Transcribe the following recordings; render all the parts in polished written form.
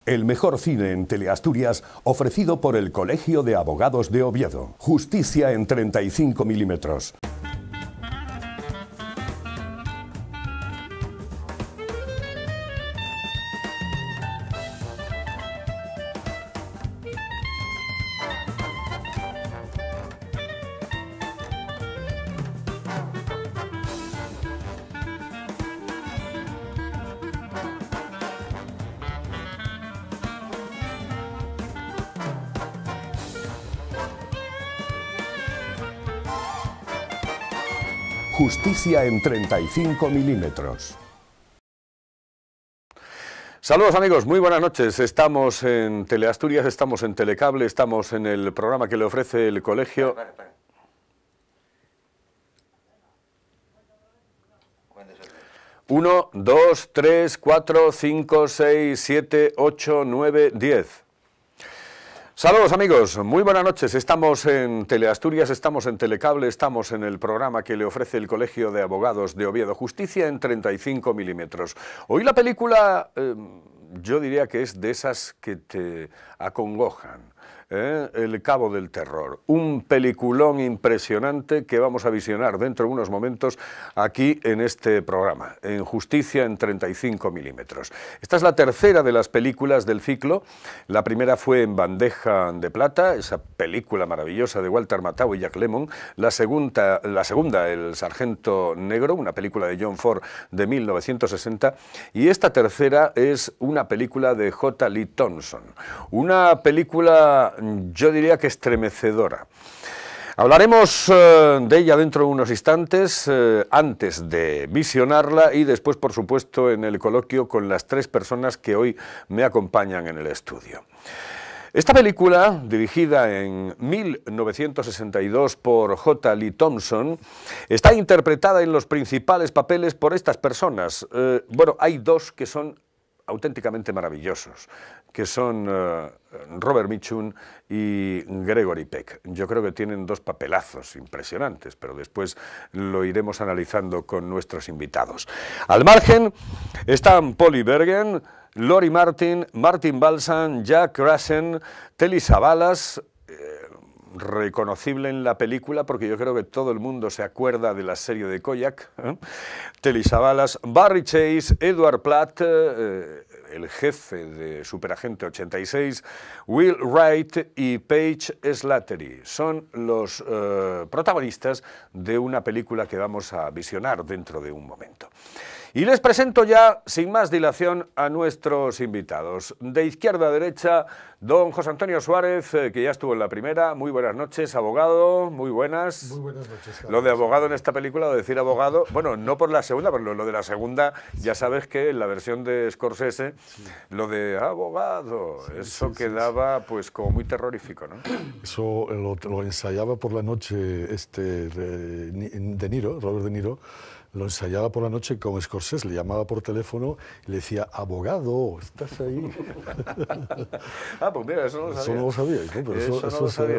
El mejor cine en Teleasturias, ofrecido por el Colegio de Abogados de Oviedo. Justicia en 35 milímetros. Justicia en 35 milímetros. Saludos amigos, muy buenas noches. Estamos en Teleasturias, estamos en Telecable, estamos en el programa que le ofrece el colegio. Espera. 1, 2, 3, 4, 5, 6, 7, 8, 9, 10. Saludos amigos, muy buenas noches. Estamos en Teleasturias, estamos en Telecable, estamos en el programa que le ofrece el Colegio de Abogados de Oviedo, Justicia en 35 milímetros. Hoy la película, yo diría que es de esas que te acongojan. El Cabo del Terror, un peliculón impresionante que vamos a visionar dentro de unos momentos aquí en este programa, en Justicia en 35 milímetros. Esta es la tercera de las películas del ciclo. La primera fue En bandeja de plata, esa película maravillosa de Walter Matthau y Jack Lemmon. La segunda, El sargento negro, una película de John Ford de 1960. Y esta tercera es una película de J. Lee Thompson, una película, yo diría que estremecedora. Hablaremos de ella dentro de unos instantes, antes de visionarla y después, por supuesto, en el coloquio con las tres personas que hoy me acompañan en el estudio. Esta película, dirigida en 1962 por J. Lee Thompson, está interpretada en los principales papeles por estas personas. Bueno, hay dos que son auténticamente maravillosos, que son Robert Mitchum y Gregory Peck. Yo creo que tienen dos papelazos impresionantes, pero después lo iremos analizando con nuestros invitados. Al margen están Polly Bergen, Lori Martin, Martin Balsam, Jack Russell, Telly Savalas, reconocible en la película porque yo creo que todo el mundo se acuerda de la serie de Kojak, Telly Savalas, Barry Chase, Edward Platt, el jefe de Superagente 86, Will Wright y Paige Slattery. Son los protagonistas de una película que vamos a visionar dentro de un momento. Y les presento ya, sin más dilación, a nuestros invitados. De izquierda a derecha, don José Antonio Suárez, que ya estuvo en la primera. Muy buenas noches, abogado, muy buenas. Muy buenas noches, Carlos. Lo de abogado en esta película, de decir abogado, bueno, no por la segunda, pero lo de la segunda, ya sabes que en la versión de Scorsese, sí, lo de abogado, sí, eso sí, quedaba pues como muy terrorífico, ¿no? Eso lo ensayaba por la noche De Niro, Robert De Niro. Lo ensayaba por la noche con Scorsese, le llamaba por teléfono y le decía, abogado, ¿estás ahí? Ah, pues mira, eso no lo sabía. Eso no lo sabía, ¿no? Pero eso no lo sabía,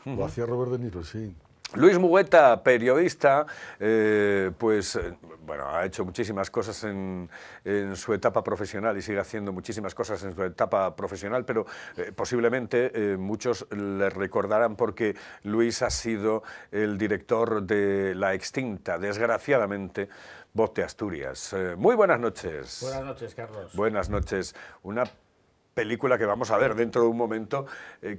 lo hacía Robert De Niro, sí. Luis Mugueta, periodista, bueno, ha hecho muchísimas cosas en su etapa profesional y sigue haciendo muchísimas cosas en su etapa profesional, pero posiblemente muchos le recordarán porque Luis ha sido el director de la extinta, desgraciadamente, Voz de Asturias. Muy buenas noches. Buenas noches, Carlos. Buenas noches. Una película que vamos a ver dentro de un momento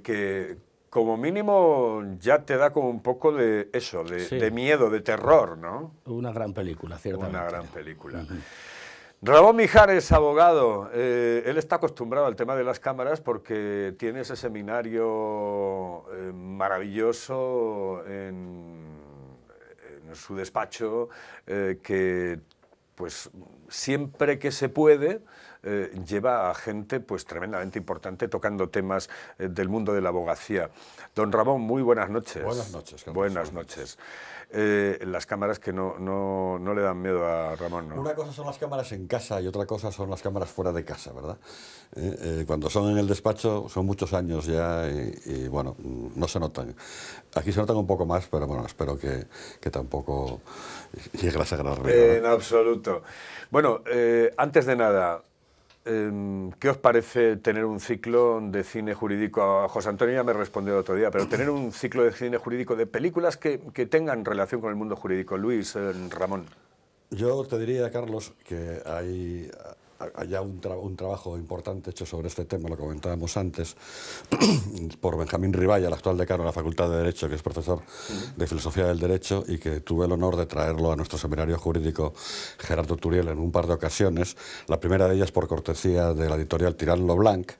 que como mínimo ya te da como un poco de eso, de miedo, de terror, ¿no? Una gran película, ciertamente. Una gran película. Ramón Mijares, abogado, él está acostumbrado al tema de las cámaras porque tiene ese seminario maravilloso en su despacho que pues siempre que se puede lleva a gente pues tremendamente importante tocando temas del mundo de la abogacía. Don Ramón, muy buenas noches. Buenas noches, Carlos. Buenas noches. Las cámaras que no le dan miedo a Ramón, ¿no? Una cosa son las cámaras en casa y otra cosa son las cámaras fuera de casa, ¿verdad? Cuando son en el despacho son muchos años ya y bueno, no se notan. Aquí se notan un poco más, pero bueno, espero que tampoco llegue la sagrada regla, ¿no? En absoluto. Bueno, antes de nada, ¿qué os parece tener un ciclo de cine jurídico? A José Antonio ya me respondió el otro día, pero tener un ciclo de cine jurídico de películas que tengan relación con el mundo jurídico. Luis, Ramón. Yo te diría, Carlos, que hay ya un trabajo importante hecho sobre este tema, lo comentábamos antes, por Benjamín Riballa, el actual decano de la Facultad de Derecho, que es profesor de Filosofía del Derecho, y que tuve el honor de traerlo a nuestro seminario jurídico Gerardo Turiel en un par de ocasiones, la primera de ellas por cortesía de la editorial Tirant lo Blanc.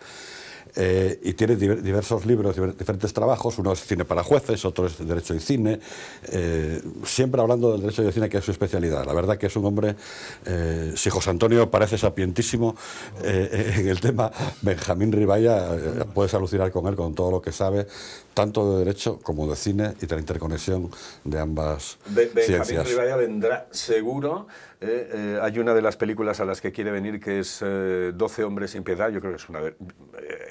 Y tiene diversos libros, diferentes trabajos, uno es cine para jueces, otro es derecho y cine, siempre hablando del derecho y del cine, que es su especialidad. La verdad que es un hombre, si José Antonio parece sapientísimo en el tema, Benjamín Riballa, puedes alucinar con él, con todo lo que sabe, tanto de derecho como de cine y de la interconexión de ambas ciencias. Benjamín Riballa vendrá seguro. Hay una de las películas a las que quiere venir, que es 12 hombres sin piedad. Yo creo que es una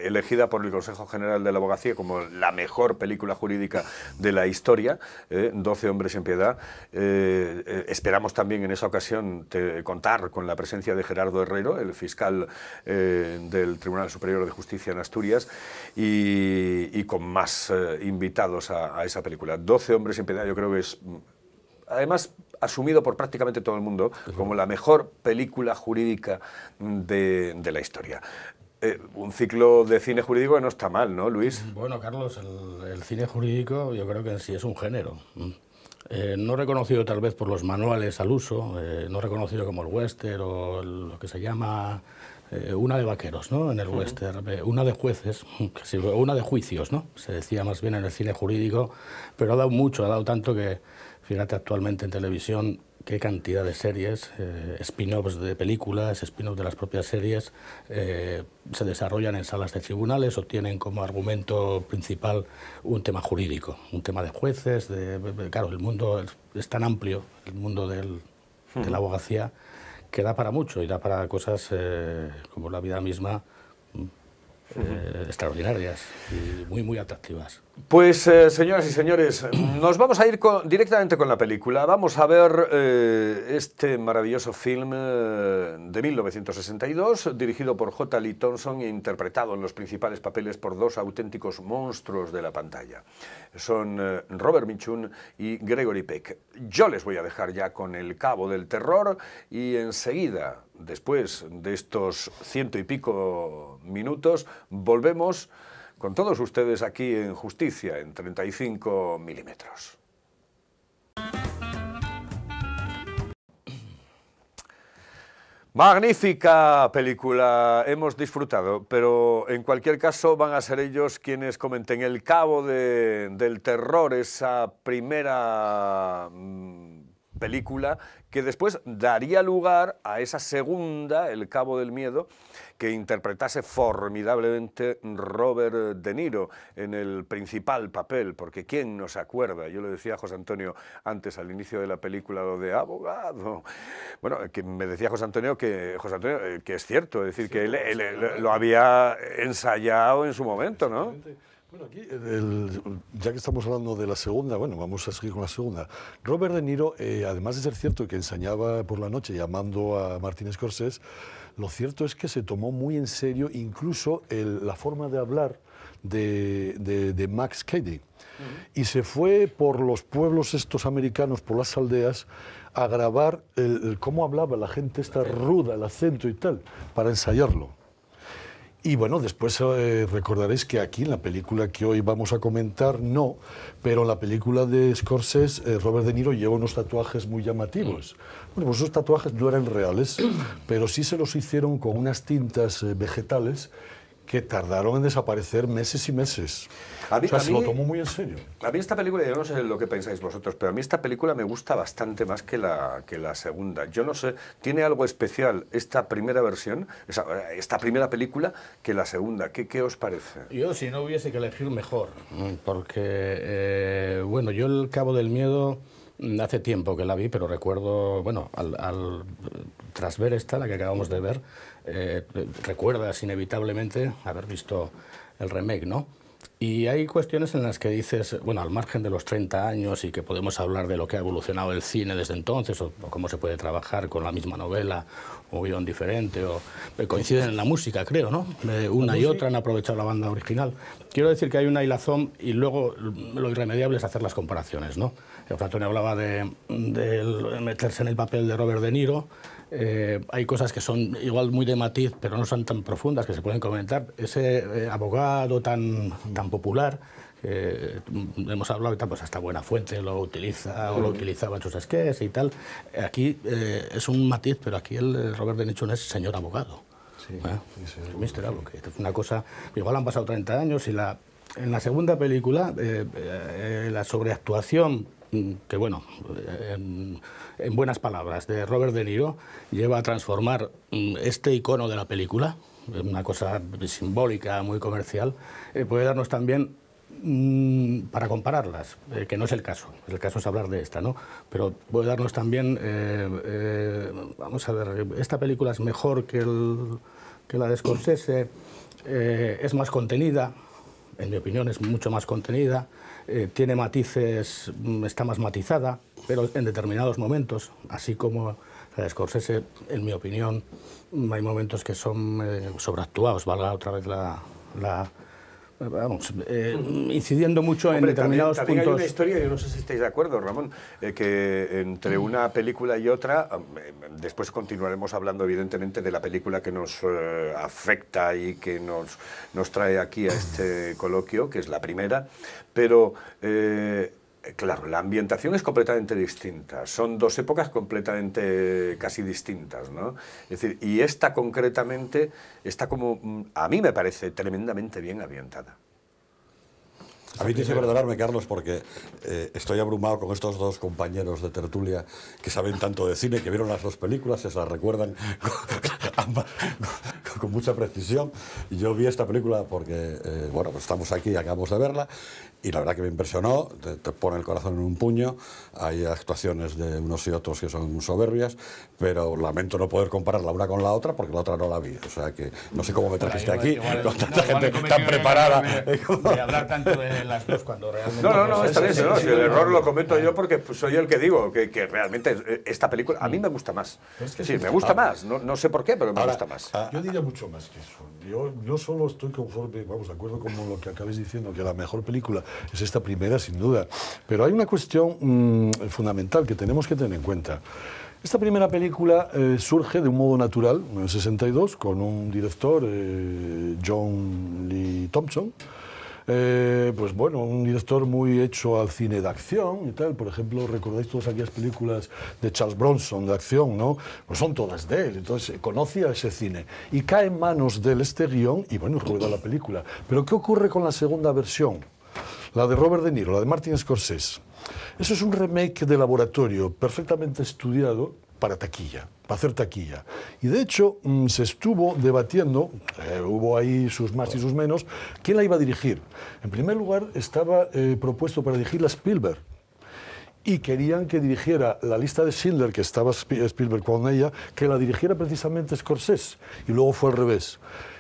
elegida por el Consejo General de la Abogacía como la mejor película jurídica de la historia, 12 hombres sin piedad. Esperamos también en esa ocasión contar con la presencia de Gerardo Herrero, el fiscal del Tribunal Superior de Justicia en Asturias, y con más invitados a esa película. 12 hombres sin piedad, yo creo que es, además, asumido por prácticamente todo el mundo como la mejor película jurídica de la historia. Un ciclo de cine jurídico no está mal, ¿no, Luis? Bueno, Carlos, el cine jurídico yo creo que en sí es un género. No reconocido tal vez por los manuales al uso, no reconocido como el western o lo que se llama una de vaqueros, ¿no? En el western, una de jueces, una de juicios, ¿no? Se decía más bien en el cine jurídico, pero ha dado mucho, ha dado tanto que, fíjate, actualmente en televisión, qué cantidad de series, spin-offs de películas, spin-offs de las propias series, se desarrollan en salas de tribunales o tienen como argumento principal un tema jurídico, un tema de jueces. Claro, el mundo es tan amplio, el mundo de la abogacía, que da para mucho y da para cosas como la vida misma, extraordinarias y muy, muy atractivas. Pues, señoras y señores, nos vamos a ir directamente con la película. Vamos a ver este maravilloso film de 1962, dirigido por J. Lee Thompson e interpretado en los principales papeles por dos auténticos monstruos de la pantalla. Son Robert Mitchum y Gregory Peck. Yo les voy a dejar ya con El Cabo del Terror y enseguida, después de estos 100 y pico minutos, volvemos con todos ustedes aquí en Justicia, en 35 milímetros. Magnífica película, hemos disfrutado, pero en cualquier caso van a ser ellos quienes comenten El Cabo del Terror, esa primera película que después daría lugar a esa segunda, El Cabo del Miedo, que interpretase formidablemente Robert De Niro en el principal papel, porque ¿quién no se acuerda? Yo le decía a José Antonio antes, al inicio de la película, lo de abogado. Bueno, que me decía José Antonio que es cierto, es decir, que él lo había ensayado en su momento, ¿no? Bueno, aquí, ya que estamos hablando de la segunda, bueno, vamos a seguir con la segunda. Robert De Niro, además de ser cierto que ensayaba por la noche llamando a Martin Scorsese, lo cierto es que se tomó muy en serio incluso la forma de hablar de Max Cady. Y se fue por los pueblos estos americanos, por las aldeas, a grabar cómo hablaba la gente esta ruda, el acento y tal, para ensayarlo. Y bueno, después recordaréis que aquí en la película que hoy vamos a comentar, no, pero en la película de Scorsese, Robert De Niro lleva unos tatuajes muy llamativos. Bueno, pues esos tatuajes no eran reales, pero sí se los hicieron con unas tintas vegetales que tardaron en desaparecer meses y meses. Se lo tomó muy en serio. A mí esta película, yo no sé lo que pensáis vosotros, pero a mí esta película me gusta bastante más que la segunda. Yo no sé, tiene algo especial esta primera versión, esta primera película, que la segunda. ¿Qué os parece? Yo, si no hubiese que elegir, mejor, porque, bueno, yo El Cabo del Miedo hace tiempo que la vi, pero recuerdo, bueno, tras ver esta, la que acabamos de ver, recuerdas inevitablemente haber visto el remake, ¿no? Y hay cuestiones en las que dices, bueno, al margen de los 30 años y que podemos hablar de lo que ha evolucionado el cine desde entonces o cómo se puede trabajar con la misma novela o guión diferente, o coinciden en la música, creo, ¿no? Una y otra han aprovechado la banda original. Quiero decir que hay una hilazón y luego lo irremediable es hacer las comparaciones, ¿no? Antonio hablaba de meterse en el papel de Robert De Niro. Hay cosas que son igual muy de matiz, pero no son tan profundas, que se pueden comentar. Ese abogado tan popular, hemos hablado y tal, pues hasta Buenafuente lo utiliza o lo utilizaba en sus sketches y tal. Aquí es un matiz, pero aquí el Robert De Niro es señor abogado. Sí, sí, Mr. Advocate. Es una cosa, igual han pasado 30 años y en la segunda película la sobreactuación, que bueno, en buenas palabras, de Robert De Niro, lleva a transformar este icono de la película, una cosa simbólica, muy comercial, puede darnos también, para compararlas, que no es el caso es hablar de esta, ¿no? Pero puede darnos también, vamos a ver, esta película es mejor que la de Scorsese, es más contenida, en mi opinión es mucho más contenida, tiene matices, está más matizada, pero en determinados momentos, así como la de Scorsese, en mi opinión, hay momentos que son sobreactuados, valga otra vez incidiendo mucho en determinados también puntos. Hay una historia, yo no sé si estáis de acuerdo, Ramón, que entre una película y otra, después continuaremos hablando evidentemente de la película que nos afecta y que nos trae aquí a este coloquio, que es la primera, pero claro, la ambientación es completamente distinta, son dos épocas completamente casi distintas, ¿no? Es decir, y esta concretamente está como, a mí me parece tremendamente bien ambientada. A mí tienes que perdonarme, Carlos, porque estoy abrumado con estos dos compañeros de tertulia que saben tanto de cine, que vieron las dos películas, se las recuerdan con mucha precisión. Y yo vi esta película porque, bueno, pues estamos aquí y acabamos de verla, y la verdad que me impresionó, te pone el corazón en un puño. Hay actuaciones de unos y otros que son soberbias, pero lamento no poder comparar la una con la otra porque la otra no la vi. O sea que no sé cómo me trajiste aquí con tanta gente tan preparada. De hablar tanto de las dos cuando realmente... No, está bien, no, si el error lo cometo yo porque pues, soy el que digo que realmente esta película a mí me gusta más. Sí, me gusta más, no sé por qué, pero me gusta más. Yo diría mucho más que eso. Yo solo estoy conforme, vamos, de acuerdo con lo que acabáis diciendo, que la mejor película es esta primera, sin duda. Pero hay una cuestión fundamental que tenemos que tener en cuenta. Esta primera película surge de un modo natural, en el 62, con un director, John Lee Thompson. Pues bueno, un director muy hecho al cine de acción y tal. Por ejemplo, recordáis todas aquellas películas de Charles Bronson de acción, ¿no? Pues son todas de él, entonces conocía ese cine. Y cae en manos de él este guión y bueno, rueda la película. Pero ¿qué ocurre con la segunda versión? La de Robert De Niro, la de Martin Scorsese. Eso es un remake de laboratorio perfectamente estudiado para taquilla, para hacer taquilla. Y de hecho se estuvo debatiendo, hubo ahí sus más y sus menos, quién la iba a dirigir. En primer lugar estaba propuesto para dirigirla Spielberg. Y querían que dirigiera La lista de Schindler, que estaba Spielberg con ella, que la dirigiera precisamente Scorsese. Y luego fue al revés.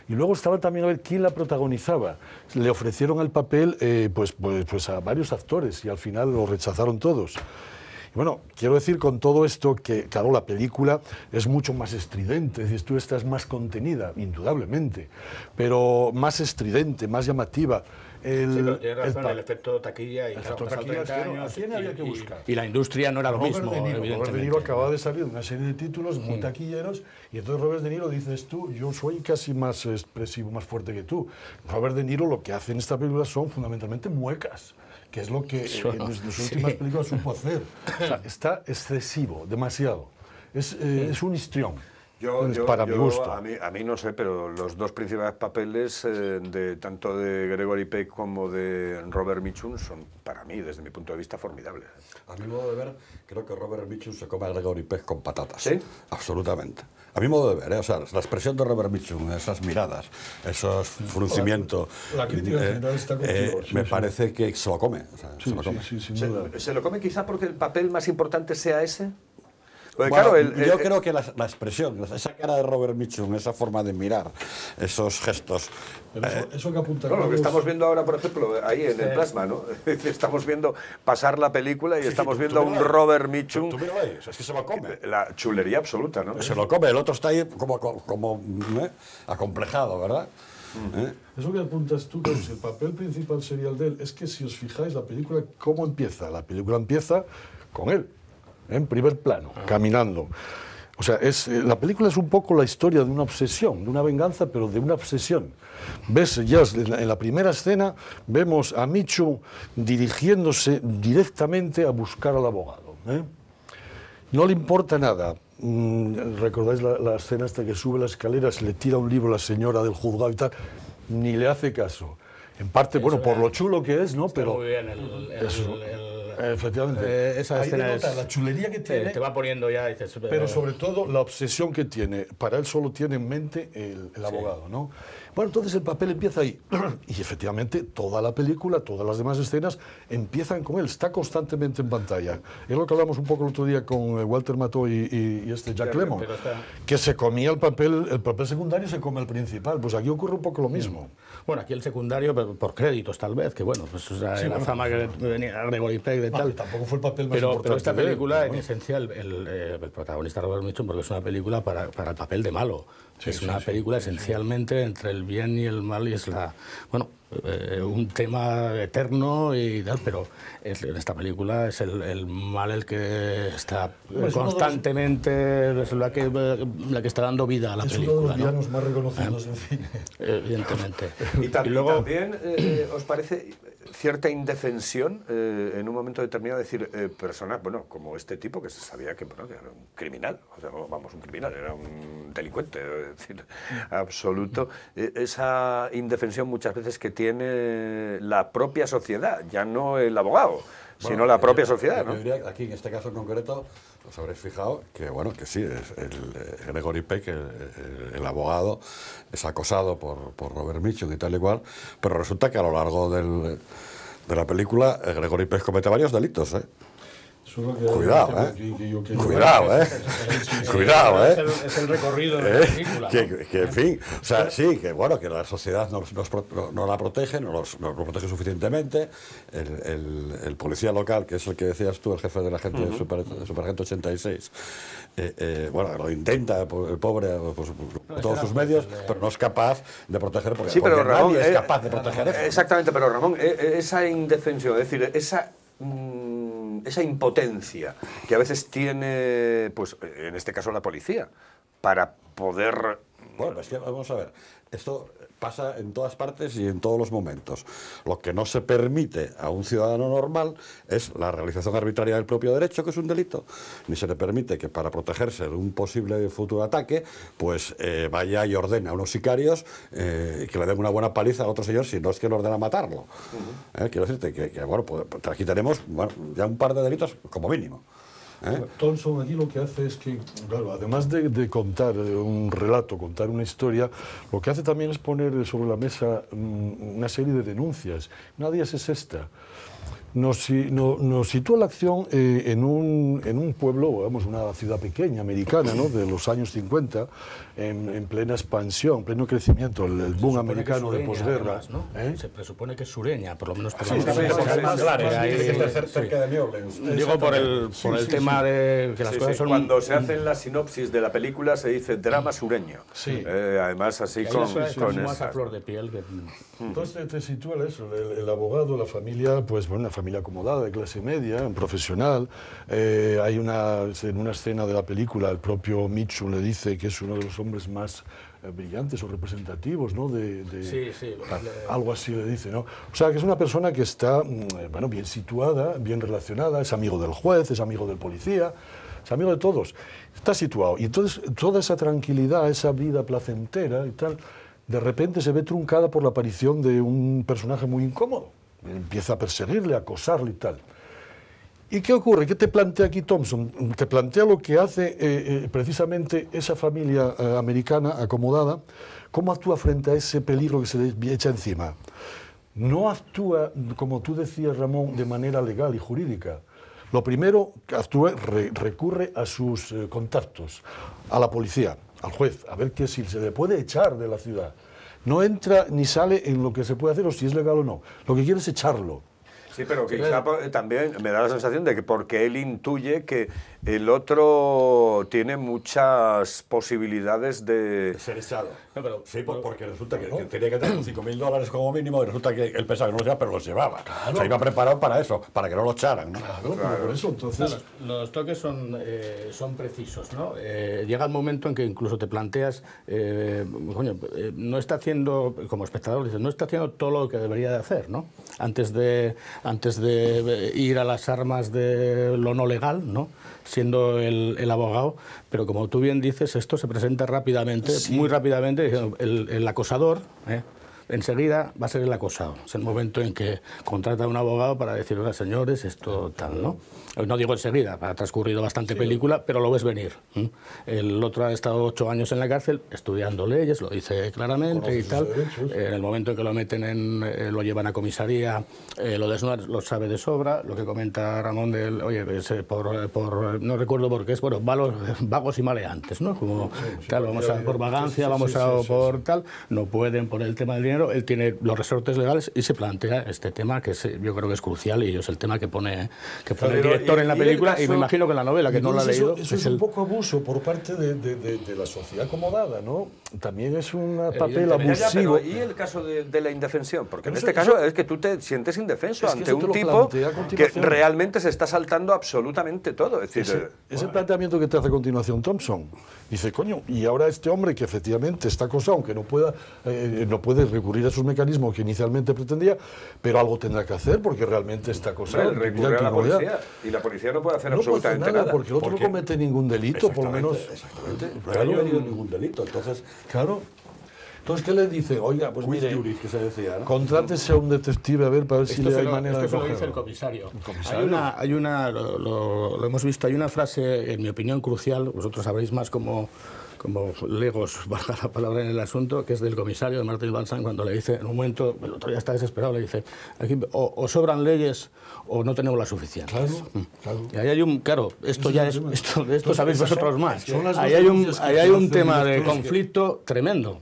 Y luego estaban también a ver quién la protagonizaba. Le ofrecieron el papel pues a varios actores y al final lo rechazaron todos. Y bueno, quiero decir con todo esto que, claro, la película es mucho más estridente, es decir, tú estás más contenida, indudablemente, pero más estridente, más llamativa. Sí, pero tiene razón, el efecto taquilla y el efecto taquilla, ¿a quién había que buscar? Y la industria no era lo mismo, evidentemente. Robert De Niro acababa de salir de una serie de títulos muy taquilleros y entonces Robert De Niro dices tú, yo soy casi más expresivo, más fuerte que tú. Robert De Niro lo que hace en esta película son fundamentalmente muecas, que es lo que en sus últimas películas supo hacer. O sea, está excesivo, demasiado. Es un histrión. Para mi gusto. A mí no sé, pero los dos principales papeles, tanto de Gregory Peck como de Robert Mitchum, son para mí, desde mi punto de vista, formidables. A mi modo de ver, creo que Robert Mitchum se come a Gregory Peck con patatas. ¿Sí? Absolutamente. A mi modo de ver, o sea, la expresión de Robert Mitchum, esas miradas, esos fruncimientos, la crítica general está contigo, me parece que se lo come. O sea, sí, se lo come. Sí, sin duda. ¿Se lo come quizá porque el papel más importante sea ese? Porque, Bueno, claro, yo creo que la expresión, esa cara de Robert Mitchum, esa forma de mirar, esos gestos... Pero eso que apunta no, lo que Carlos- estamos viendo ahora, por ejemplo, ahí en el plasma, ¿no? Estamos viendo pasar la película y estamos viendo a un Robert Mitchum. Tú míralo ahí, es que se lo come. La chulería absoluta, ¿no? Se lo come, el otro está ahí como acomplejado, ¿verdad? Eso que apuntas tú, Carlos, el papel principal sería el de él. Es que si os fijáis, la película, ¿cómo empieza? La película empieza con él, en primer plano, caminando. O sea, la película es un poco la historia de una obsesión, de una venganza, pero de una obsesión. Ves, ya en la primera escena, vemos a Mitchum dirigiéndose directamente a buscar al abogado. No le importa nada. ¿Recordáis la escena hasta que sube las escaleras, le tira un libro a la señora del juzgado y tal? Ni le hace caso. En parte, bueno, por lo chulo que es, ¿no? Pero muy bien efectivamente. esa Ahí escena denota es, la chulería que tiene, te va poniendo ya, dices, pero sobre todo la obsesión que tiene. Para él solo tiene en mente el abogado, ¿no? Bueno, entonces el papel empieza ahí. Y efectivamente, toda la película, todas las demás escenas empiezan con él. Está constantemente en pantalla. Es lo que hablamos un poco el otro día con Walter Matthau y Jack Lemmon, que se comía el papel secundario y se come el principal. Pues aquí ocurre un poco lo mismo. Bueno, aquí el secundario por créditos tal vez, que bueno, pues o sea, la fama que venía Gregory Peck de tal. Tampoco fue el papel más pero importante esta de él, película, pero en bueno. esencia, el protagonista Robert Mitchum, porque es una película para el papel de malo. Es una película esencialmente entre el bien y el mal, y es un tema eterno y tal, pero en esta película es el mal el que está constantemente, es la que está dando vida a la película. Es uno de los ¿no? villanos más reconocidos en cine. Evidentemente. Y también os parece cierta indefensión en un momento determinado, decir, personas, bueno, como este tipo que se sabía que, bueno, que era un criminal, o sea, vamos, un criminal, era un delincuente, es decir, absoluto, esa indefensión muchas veces que tiene la propia sociedad, ya no el abogado, sino la propia sociedad, ¿no? Yo diría que aquí, en este caso en concreto, os habréis fijado que, bueno, que sí, Gregory Peck, el abogado, es acosado por Robert Mitchum y tal y cual, pero resulta que a lo largo de la película Gregory Peck comete varios delitos, ¿eh? Cuidado, Cuidado, Cuidado, Es el recorrido de la película. Que, en fin, o sea, sí, que bueno, que la sociedad no la protege, no lo protege suficientemente. El policía local, que es el que decías tú, el jefe de la gente, el Superagente 86, bueno, lo intenta, el pobre, pues, todos sus medios, pero no es capaz de proteger, porque, sí, pero Ramón, nadie es capaz de proteger eso. Exactamente, pero Ramón, esa indefensión, es decir, esa impotencia que a veces tiene, pues en este caso la policía, para poder... Bueno, es que vamos a ver, esto pasa en todas partes y en todos los momentos. Lo que no se permite a un ciudadano normal es la realización arbitraria del propio derecho, que es un delito, ni se le permite que para protegerse de un posible futuro ataque, pues vaya y ordene a unos sicarios que le den una buena paliza a otro señor, si no es que le ordena matarlo. Quiero decirte que bueno, pues aquí tenemos, bueno, ya un par de delitos como mínimo. Thompson aquí lo que hace es que, claro, además de contar un relato, contar una historia, lo que hace también es poner sobre la mesa una serie de denuncias. Una de ellas es esta. Nos sitúa la acción en un pueblo, vamos, una ciudad pequeña, americana, ¿no? De los años 50, en plena expansión, pleno crecimiento, el boom americano de posguerra. ¿No? Se presupone que es sureña, por lo menos por cerca de New Orleans. Digo por el tema de que las cosas son... Cuando se hacen la sinopsis de la película se dice drama sureño. Sí. Además, así con más a flor de piel. Entonces te sitúa eso, el abogado, la familia, pues bueno, una familia acomodada, de clase media, un profesional. Hay en una escena de la película, el propio Mitchum le dice que es uno de los hombres más brillantes o representativos, ¿no? Algo así le dice, ¿no? O sea, que es una persona que está, bueno, bien situada, bien relacionada, es amigo del juez, es amigo del policía, es amigo de todos. Está situado. Y entonces toda esa tranquilidad, esa vida placentera y tal, de repente se ve truncada por la aparición de un personaje muy incómodo. Empieza a perseguirle, a acosarle y tal. ¿Y qué ocurre? ¿Qué te plantea aquí Thompson? Te plantea lo que hace precisamente esa familia americana acomodada, cómo actúa frente a ese peligro que se le echa encima. No actúa, como tú decías, Ramón, de manera legal y jurídica. Lo primero que actúa, recurre a sus contactos, a la policía, al juez, a ver si se le puede echar de la ciudad. No entra ni sale en lo que se puede hacer o si es legal o no. Lo que quiere es echarlo. Sí, pero quizá también me da la sensación de que porque él intuye que el otro tiene muchas posibilidades de ser echado. No, pero, sí, porque resulta que tenía que tener $5.000 como mínimo y resulta que él pensaba que no lo llevaba, pero los llevaba. Claro. O sea, iba preparado para eso, para que no lo echaran, ¿no? Claro. Por eso, entonces... Claro, los toques son precisos, ¿no? Llega el momento en que incluso te planteas, no está haciendo, como espectador, dices, no está haciendo todo lo que debería de hacer, ¿no? Antes de ir a las armas de lo no legal, ¿no? Siendo el abogado, pero como tú bien dices, esto se presenta rápidamente, muy rápidamente, diciendo, el acosador, enseguida va a ser el acosado. Es el momento en que contrata a un abogado para decir, hola señores, esto tal, ¿no? No digo enseguida, ha transcurrido bastante película, pero lo ves venir. El otro ha estado 8 años en la cárcel estudiando leyes, lo dice claramente y tal. En el momento en que lo meten lo llevan a comisaría, lo desnudan, lo sabe de sobra. Lo que comenta Ramón del, oye, no recuerdo por qué es, bueno, vagos y maleantes, ¿no? Como tal, vamos a por vagancia, por tal, no pueden por el tema del dinero. Él tiene los resortes legales y se plantea este tema que yo creo que es crucial y es el tema que pone el director en la película y me imagino que en la novela, que no la ha leído... Eso es un poco abuso por parte de la sociedad acomodada, ¿no? También es un papel abusivo. ¿Y el caso de la indefensión? Porque en este caso es que tú te sientes indefenso ante un tipo que realmente se está saltando absolutamente todo. Es decir, ese planteamiento que te hace a continuación Thompson. Dice, coño, y ahora este hombre que efectivamente está acosado, aunque no puede recurrir a esos mecanismos que inicialmente pretendía, pero algo tendrá que hacer porque realmente está acosado. Recurre a la policía y la policía no puede hacer absolutamente nada. Porque el otro no comete ningún delito, por lo menos. Exactamente. Claro, no ha cometido ningún delito, entonces... Claro. Entonces, ¿qué le dice? Oiga, pues mire, que se decía, ¿no? Contrátese a un detective a ver para ver si le hay manera de cogerlo. Esto lo dice el comisario. Lo hemos visto, hay una frase, en mi opinión, crucial, vosotros sabréis más como legos, valga la palabra en el asunto, que es del comisario de Martin Balsam, cuando le dice, en un momento, el otro ya está desesperado, le dice, aquí o sobran leyes o no tenemos las suficientes. Claro. Y ahí hay esto ya es, esto sabéis vosotros más. Ahí hay un tema de conflicto tremendo,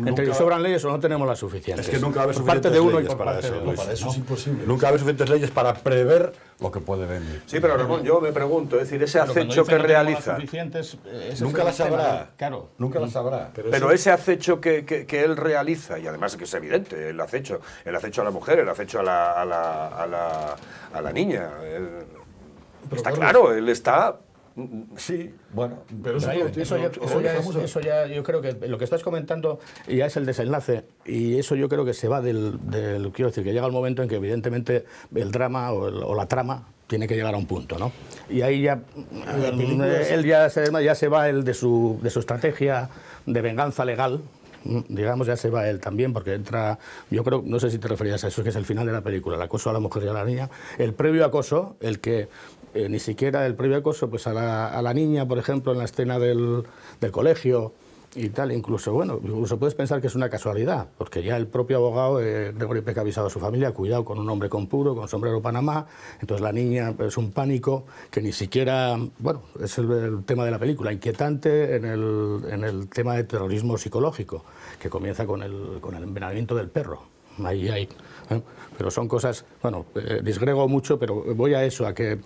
entre que sobran leyes o no tenemos las suficientes. Es que nunca va a haber suficientes leyes para eso. Para eso es imposible. Nunca va a haber suficientes leyes para prever lo que puede venir. Sí, pero Ramón, yo me pregunto, es decir, ese acecho que realiza... Nunca las sabrá. Claro, nunca las sabrá. Pero ese acecho que él realiza, y además que es evidente, el acecho a la mujer, el acecho a la niña, está claro, él está... Sí, bueno, pero eso ya yo creo que lo que estás comentando ya es el desenlace y eso yo creo que se va quiero decir, que llega el momento en que evidentemente el drama o la trama tiene que llegar a un punto, ¿no? Y ahí ya él ya se va de su estrategia de venganza legal, digamos, ya se va él también, porque entra, yo creo, no sé si te referías a eso, que es el final de la película, el acoso a la mujer y a la niña, el previo acoso, el que ni siquiera el previo acoso, pues a la niña, por ejemplo, en la escena del colegio y tal, incluso puedes pensar que es una casualidad, porque ya el propio abogado, Gregory Peck, ha avisado a su familia, cuidado con un hombre con puro, con sombrero Panamá, entonces la niña es un pánico que ni siquiera, es el tema de la película, inquietante en el tema de terrorismo psicológico, que comienza con el envenenamiento del perro, ahí. Pero son cosas, disgrego mucho, pero voy a eso, a que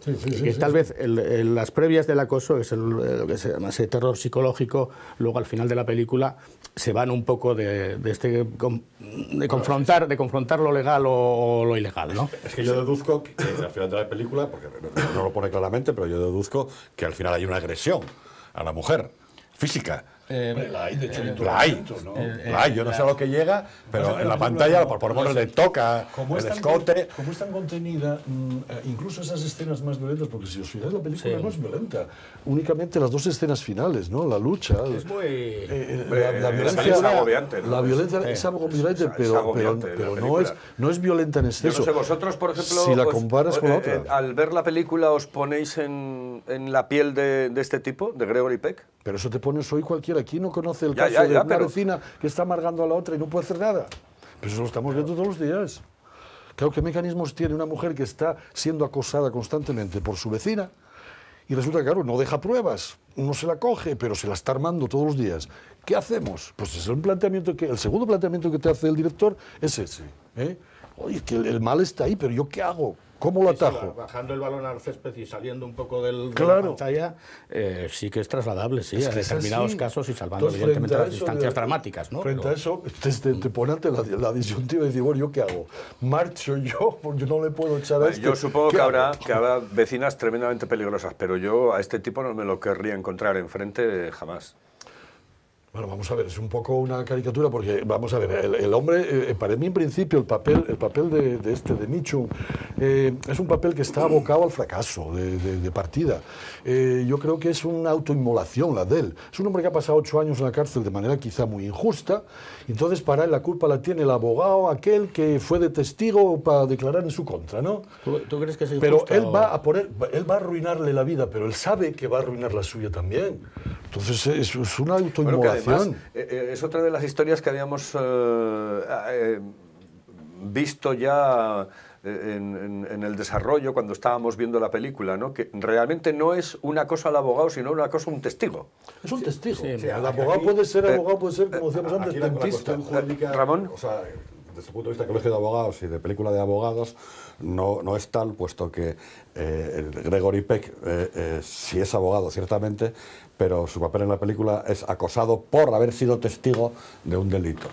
tal vez las previas del acoso, es lo que se llama ese terror psicológico, luego al final de la película se van un poco de confrontar lo legal o lo ilegal, ¿no? Es que yo deduzco que al final de la película, porque no lo pone claramente, pero yo deduzco que al final hay una agresión a la mujer, física. La hay, de hecho, la hay, yo no sé a lo que llega, pero en la pantalla, por ponerle le toca el escote. Como es tan contenida, incluso esas escenas más violentas, porque si os fijáis, la película no es violenta, únicamente las 2 escenas finales, ¿no? La lucha, es muy... la violencia es agobiante, ¿no? La violencia es agobiante, pero no es violenta en exceso. Yo no sé, vosotros, por ejemplo, si la comparas con la otra. Al ver la película, ¿os ponéis en la piel de este tipo, de Gregory Peck? Pero eso te pones hoy cualquiera. Aquí no conoce el caso de una vecina que está amargando a la otra y no puede hacer nada. Pero eso lo estamos viendo todos los días. Claro, ¿qué mecanismos tiene una mujer que está siendo acosada constantemente por su vecina? Y resulta que, claro, no deja pruebas, no se la coge, pero se la está armando todos los días. ¿Qué hacemos? Pues es un planteamiento que, el segundo planteamiento que te hace el director es ese. Oye, que el mal está ahí, pero ¿yo qué hago? ¿Cómo lo atajo? Bajando el balón al césped y saliendo un poco de la Claro. pantalla, sí que es trasladable, sí, Es a que es determinados así. casos y salvando Entonces, evidentemente frente a las eso distancias dramáticas, ¿no? Frente Pero- a eso, te pone ante la disyuntiva de decir, bueno, ¿yo qué hago? ¿Marcho yo? Porque no le puedo echar a Vale, este. yo supongo ¿Qué que hago? habrá vecinas tremendamente peligrosas, pero yo a este tipo no me lo querría encontrar enfrente jamás. Bueno, vamos a ver, es un poco una caricatura porque, vamos a ver, el hombre, para mí en principio el papel de Mitchum es un papel que está abocado al fracaso de partida. Yo creo que es una autoinmolación la de él. Es un hombre que ha pasado 8 años en la cárcel de manera quizá muy injusta, entonces para él la culpa la tiene el abogado aquel que fue de testigo para declarar en su contra, ¿no? ¿Tú crees que es Pero injusto? él va a arruinarle la vida, pero él sabe que va a arruinar la suya también. Entonces es una Bueno, que autoinmolación. además es otra de las historias que habíamos visto ya en el desarrollo cuando estábamos viendo la película, ¿no? Que realmente no es una cosa al abogado, sino una cosa un testigo. Es un testigo. Sí, O sea, el aquí- abogado puede ser abogado, puede ser, como decíamos antes, Aquí la dentista. cuestión jurídica, Ramón. o sea, desde el punto de vista de colegio de abogados y de película de abogados, no es tal, puesto que el Gregory Peck sí es abogado, ciertamente, pero su papel en la película es acosado por haber sido testigo de un delito,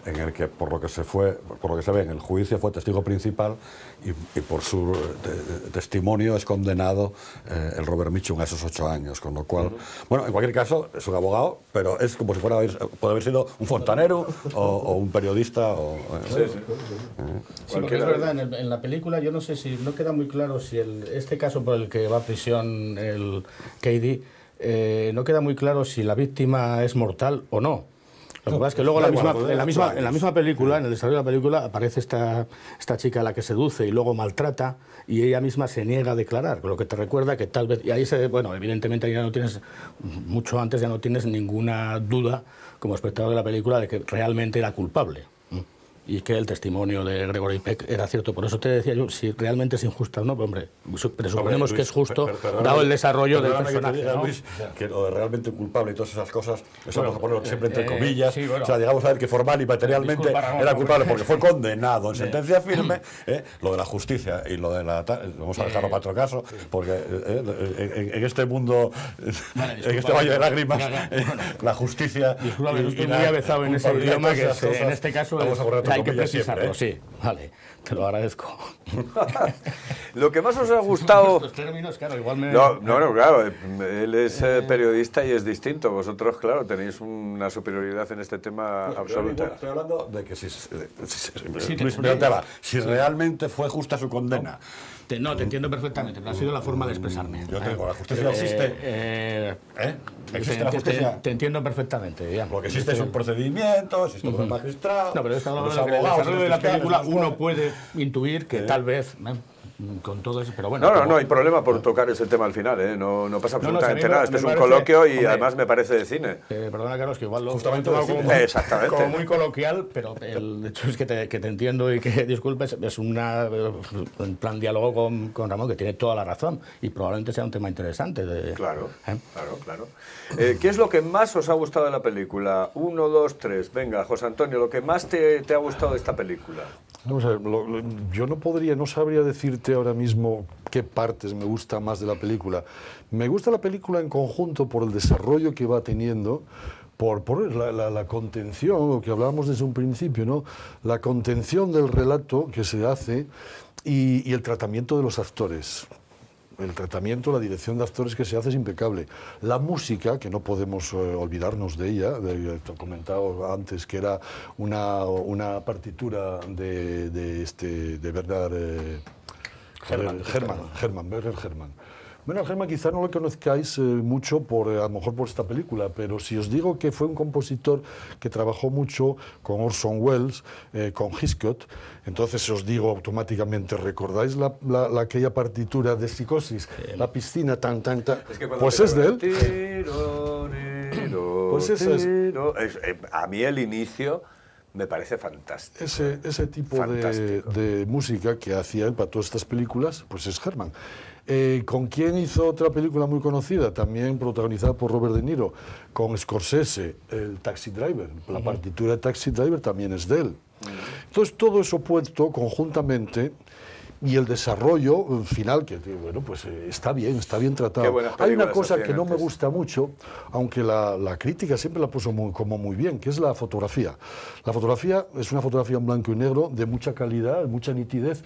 en el que, por lo que se ve en el juicio, fue testigo principal y por su testimonio es condenado el Robert Mitchum a esos 8 años, con lo cual, bueno, en cualquier caso, es un abogado, pero es como si puede haber sido un fontanero o un periodista. Sí, porque es verdad, en la película yo no sé si, no queda muy claro si este caso por el que va a prisión el Cady, no queda muy claro si la víctima es mortal o no. Lo que pasa es que luego en la misma película, en el desarrollo de la película, aparece esta chica a la que seduce y luego maltrata y ella misma se niega a declarar, con lo que te recuerda que tal vez, y ahí bueno, evidentemente ya no tienes, mucho antes ya no tienes ninguna duda como espectador de la película de que realmente era culpable. Y que el testimonio de Gregory Peck era cierto. Por eso te decía yo, si realmente es injusta o no, pues, hombre, presuponemos que es justo, dado el desarrollo del personaje. Que, ¿no? Luis, que lo de realmente culpable y todas esas cosas, eso vamos a ponerlo siempre entre comillas. sí, bueno. O sea, llegamos a ver que formal y materialmente Disculpa, Ramón, era porque- culpable porque fue condenado en sentencia firme. Lo de la justicia y lo de la. Vamos a dejarlo para otro caso, porque en este mundo, Vale, en disculpa, este valle de lágrimas, bueno. la justicia. Disculpa, yo estoy la muy avezado en ese culpabilidad, idioma que todas esas en cosas, este caso vamos a poner entre hay que comillas precisarlo, siempre, sí. Vale, te lo agradezco. Lo que más os ha gustado... Estos términos, claro, igual me... No, claro, él es periodista y es distinto. Vosotros, claro, tenéis una superioridad en este tema absoluta. Estoy hablando de que si Sí, Luis, te- preguntaba, si realmente fue justa su condena. Te entiendo perfectamente, pero ha sido la forma de expresarme. Yo te digo, la justicia existe. ¿Existe la justicia? Te entiendo perfectamente, digamos. Porque existe un procedimiento, existe un magistrado. No, pero estamos los hablando de que en el abogados, desarrollo de los la película fiscales, uno puede intuir que tal vez, con todo eso, pero bueno... No, como- no hay problema por tocar ese tema al final, ¿eh? No pasa No, no, absolutamente si a mí nada. me Este es un parece- coloquio y hombre, además me parece de cine. Perdona, Carlos, que igual lo Justamente he tomado decir- como muy, Exactamente. como muy coloquial, pero el hecho es que te entiendo y que disculpes, es un plan diálogo con Ramón que tiene toda la razón y probablemente sea un tema interesante. Claro. ¿Qué es lo que más os ha gustado de la película? 1, 2, 3. Venga, José Antonio, lo que más te ha gustado de esta película. Vamos a ver, yo no sabría decirte ahora mismo qué partes me gustan más de la película. Me gusta la película en conjunto por el desarrollo que va teniendo, por la contención, lo que hablábamos desde un principio, ¿no? La contención del relato que se hace y el tratamiento de los actores. El tratamiento, la dirección de actores que se hace es impecable. La música, que no podemos olvidarnos de ella, te he comentado antes que era una partitura de Bernard Herrmann. Bernard Herrmann quizá no lo conozcáis mucho a lo mejor por esta película, pero si os digo que fue un compositor que trabajó mucho con Orson Welles, con Hitchcock, entonces os digo automáticamente, ¿recordáis aquella partitura de Psicosis? La piscina, tan. Pues es de él. Pues esa es. A mí el inicio me parece fantástico. Ese tipo de música que hacía él para todas estas películas, pues es Herman. ¿Con quién hizo otra película muy conocida? También protagonizada por Robert De Niro, con Scorsese, el Taxi Driver. La partitura de Taxi Driver también es de él. Entonces, todo eso puesto conjuntamente, y el desarrollo final, que bueno, pues está bien tratado. Hay una cosa que no me gusta mucho, aunque la crítica siempre la puso como muy bien, que es la fotografía. La fotografía es una fotografía en blanco y negro, de mucha calidad, mucha nitidez,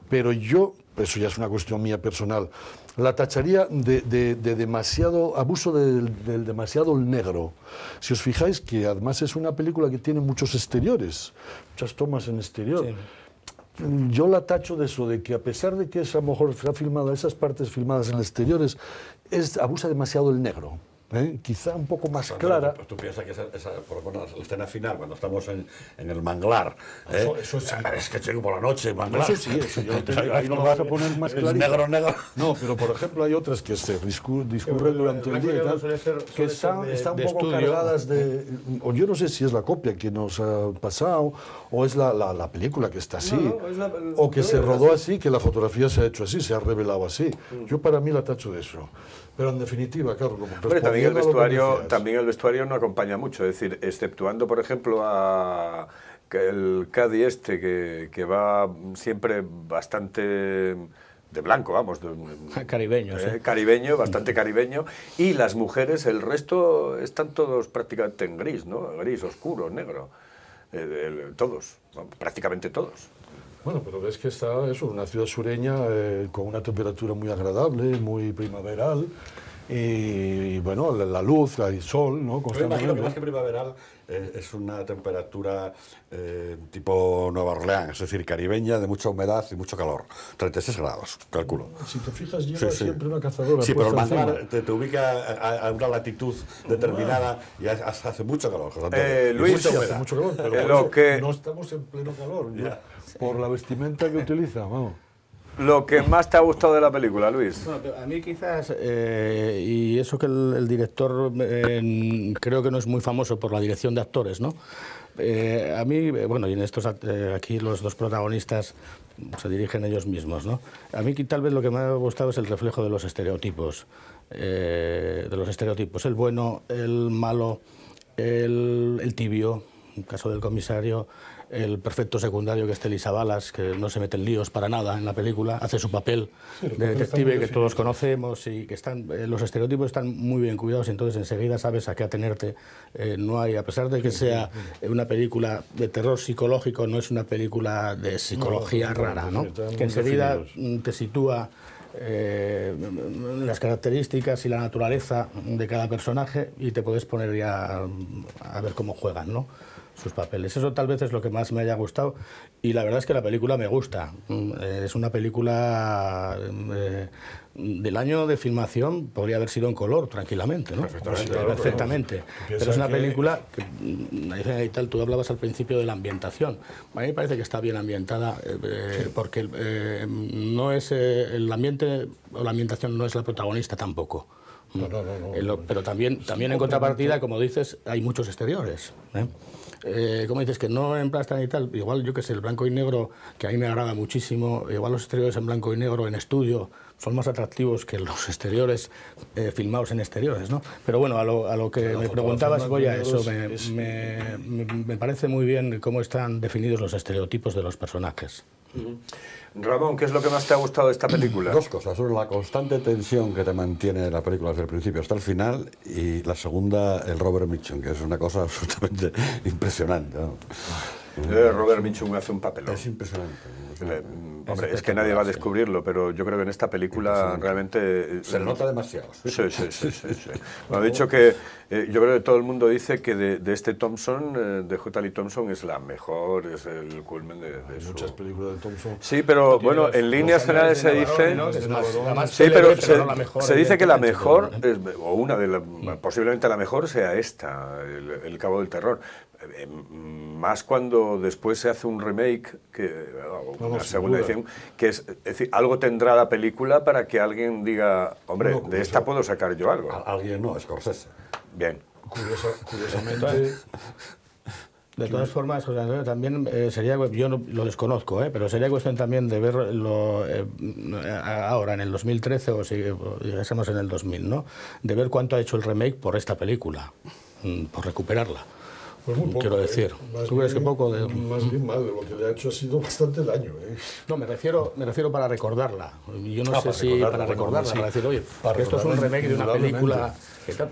pero yo, eso ya es una cuestión mía personal, la tacharía de demasiado abuso del demasiado negro. Si os fijáis que además es una película que tiene muchos exteriores, muchas tomas en exterior. Sí. Yo la tacho de eso, de que a pesar de que a lo mejor está filmada, esas partes filmadas en exteriores, abusa demasiado el negro. Quizá un poco más clara. Tú piensas que por lo menos la escena final, cuando estamos en el manglar, eso sí. Es que llego por la noche, manglar. Eso sí, eso ahí no lo vas a poner más clarito. Negro. No, pero por ejemplo hay otras que se discurren durante el día y tal, que están un poco cargadas de... O yo no sé si es la copia que nos ha pasado, o es la película que está así, o que se rodó así, que la fotografía se ha hecho así, se ha revelado así. Yo para mí la tacho de eso. Pero en definitiva, claro, como también el vestuario no acompaña mucho, es decir, exceptuando, por ejemplo, a el Caddy que va siempre bastante de blanco, vamos. Caribeño, sí. Caribeño, bastante caribeño. Y las mujeres, el resto, están todos prácticamente en gris, ¿no? Gris, oscuro, negro. Todos, prácticamente todos. Bueno, pero ves que está eso, una ciudad sureña con una temperatura muy agradable, muy primaveral, y bueno, la luz, el sol, ¿no? Yo imagino que más que primaveral es una temperatura tipo Nueva Orleans, es decir, caribeña, de mucha humedad y mucho calor. 36 grados, calculo. Si te fijas, lleva siempre una cazadora. Sí, pero el manglar te ubica a una latitud determinada y hace mucho calor. Luis, hace mucho calor, pero no estamos en pleno calor. Por la vestimenta que utiliza, vamos. Lo que más te ha gustado de la película, Luis. Bueno, a mí quizás, y eso que el director creo que no es muy famoso por la dirección de actores, ¿no? A mí, bueno, y en estos aquí los dos protagonistas se dirigen ellos mismos, ¿no? A mí tal vez lo que me ha gustado es el reflejo de los estereotipos, el bueno, el malo, el tibio, en el caso del comisario, el perfecto secundario que es Telly Savalas, que no se mete en líos para nada en la película, hace su papel de detective que todos conocemos, y que los estereotipos están muy bien cuidados, y entonces enseguida sabes a qué atenerte. No hay, a pesar de que sea una película de terror psicológico, no es una película de psicología rara, ¿no? Que enseguida te sitúa las características y la naturaleza de cada personaje, y te puedes poner ya a ver cómo juegan, ¿no?, sus papeles. Eso tal vez es lo que más me haya gustado, y la verdad es que la película me gusta. Es una película del año de filmación, podría haber sido en color tranquilamente, ¿no? Perfectamente. Pero es una película que, tú hablabas al principio de la ambientación. A mí me parece que está bien ambientada, porque no es el ambiente o la ambientación no es la protagonista tampoco. No. Pero también en contrapartida, como dices, hay muchos exteriores. Como dices, que no emplastan y tal, igual yo que sé, el blanco y negro, que a mí me agrada muchísimo, igual los exteriores en blanco y negro en estudio son más atractivos que los exteriores filmados en exteriores, ¿no? Pero bueno, a lo que me preguntabas, voy a eso. Me parece muy bien cómo están definidos los estereotipos de los personajes. Ramón, ¿qué es lo que más te ha gustado de esta película? Dos cosas. Una, la constante tensión que te mantiene la película desde el principio hasta el final, y la segunda, el Robert Mitchum, que es una cosa absolutamente impresionante, ¿no? Robert Mitchum hace un papelón. Es impresionante. Hombre, es que nadie va a descubrirlo, pero yo creo que en esta película realmente... Se le nota demasiado. Sí. Bueno, de hecho que yo creo que todo el mundo dice que de este Thompson, de J. Lee Thompson, es la mejor, es el culmen de muchas películas de Thompson. Sí, pero bueno, en líneas generales se dice... Sí, pero se dice que la mejor, o una de posiblemente la mejor, sea esta, El Cabo del Terror. Más cuando después se hace un remake, una segunda edición, que es decir, algo tendrá la película para que alguien diga, hombre, de esta puedo sacar yo algo. Alguien no, Scorsese. Bien. Curiosamente... De todas formas, José Antonio, también sería, yo no, lo desconozco, pero sería cuestión también de verlo ahora, en el 2013, o si llegásemos en el 2000, ¿no? De ver cuánto ha hecho el remake por esta película, por recuperarla. Pues muy poco, quiero decir. ¿Tú crees que poco? Más bien mal, lo que le ha hecho ha sido bastante daño. No, me refiero para recordarla. Yo no sé si para recordarla, sí. para decir, oye, que esto es un remake de una película.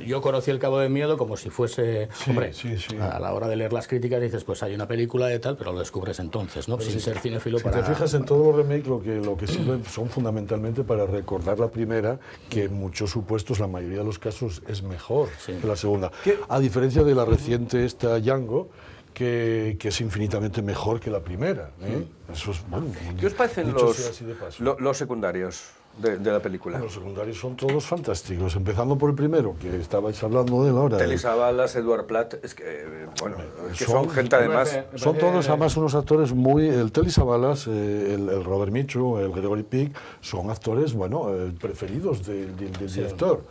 Yo conocí El Cabo de Miedo como si fuese, hombre, a la hora de leer las críticas dices, pues hay una película de tal, pero lo descubres entonces, ¿no? Sin ser cinéfilo. Si te fijas en todos los remakes, lo que sirven son fundamentalmente para recordar la primera, que en muchos supuestos, la mayoría de los casos, es mejor que la segunda. A diferencia de la reciente esta Django, que es infinitamente mejor que la primera. Eso es, bueno, ¿qué os parecen los secundarios de la película? Los secundarios son todos fantásticos, empezando por el primero, que estabais hablando de él ahora. Telly Savalas, Edward Platt, es que, bueno, es que son gente además... Son todos además unos actores muy... El Telly Savalas, el Robert Mitchum, el Gregory Peck, son actores, bueno, preferidos del director.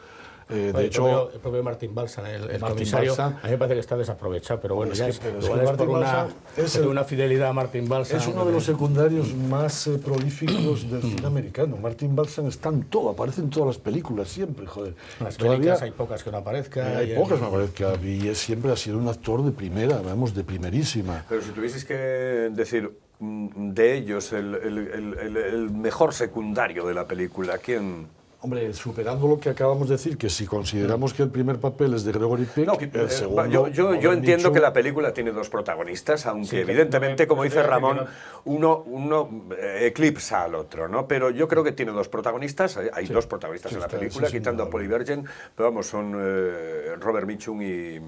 De hecho, el propio Martin Balsam, el comisario, a mí me parece que está desaprovechado, pero bueno, ya es por una fidelidad a Martin Balsam. Es uno de los secundarios más prolíficos del cine americano. Martin Balsam está en todo, aparece en todas las películas, siempre, joder. En las películas hay pocas que no aparezca. Hay pocas que no aparezca, y siempre ha sido un actor de primera, vamos, de primerísima. Pero si tuvieseis que decir de ellos el mejor secundario de la película, ¿quién...? Hombre, superando lo que acabamos de decir, que si consideramos que el primer papel es de Gregory Peck, el segundo... Yo entiendo que la película tiene dos protagonistas, aunque evidentemente, como dice Ramón, uno eclipsa al otro, ¿no? Pero yo creo que tiene dos protagonistas, hay dos protagonistas en la película, quitando a Polly Bergen, pero vamos, son Robert Mitchum y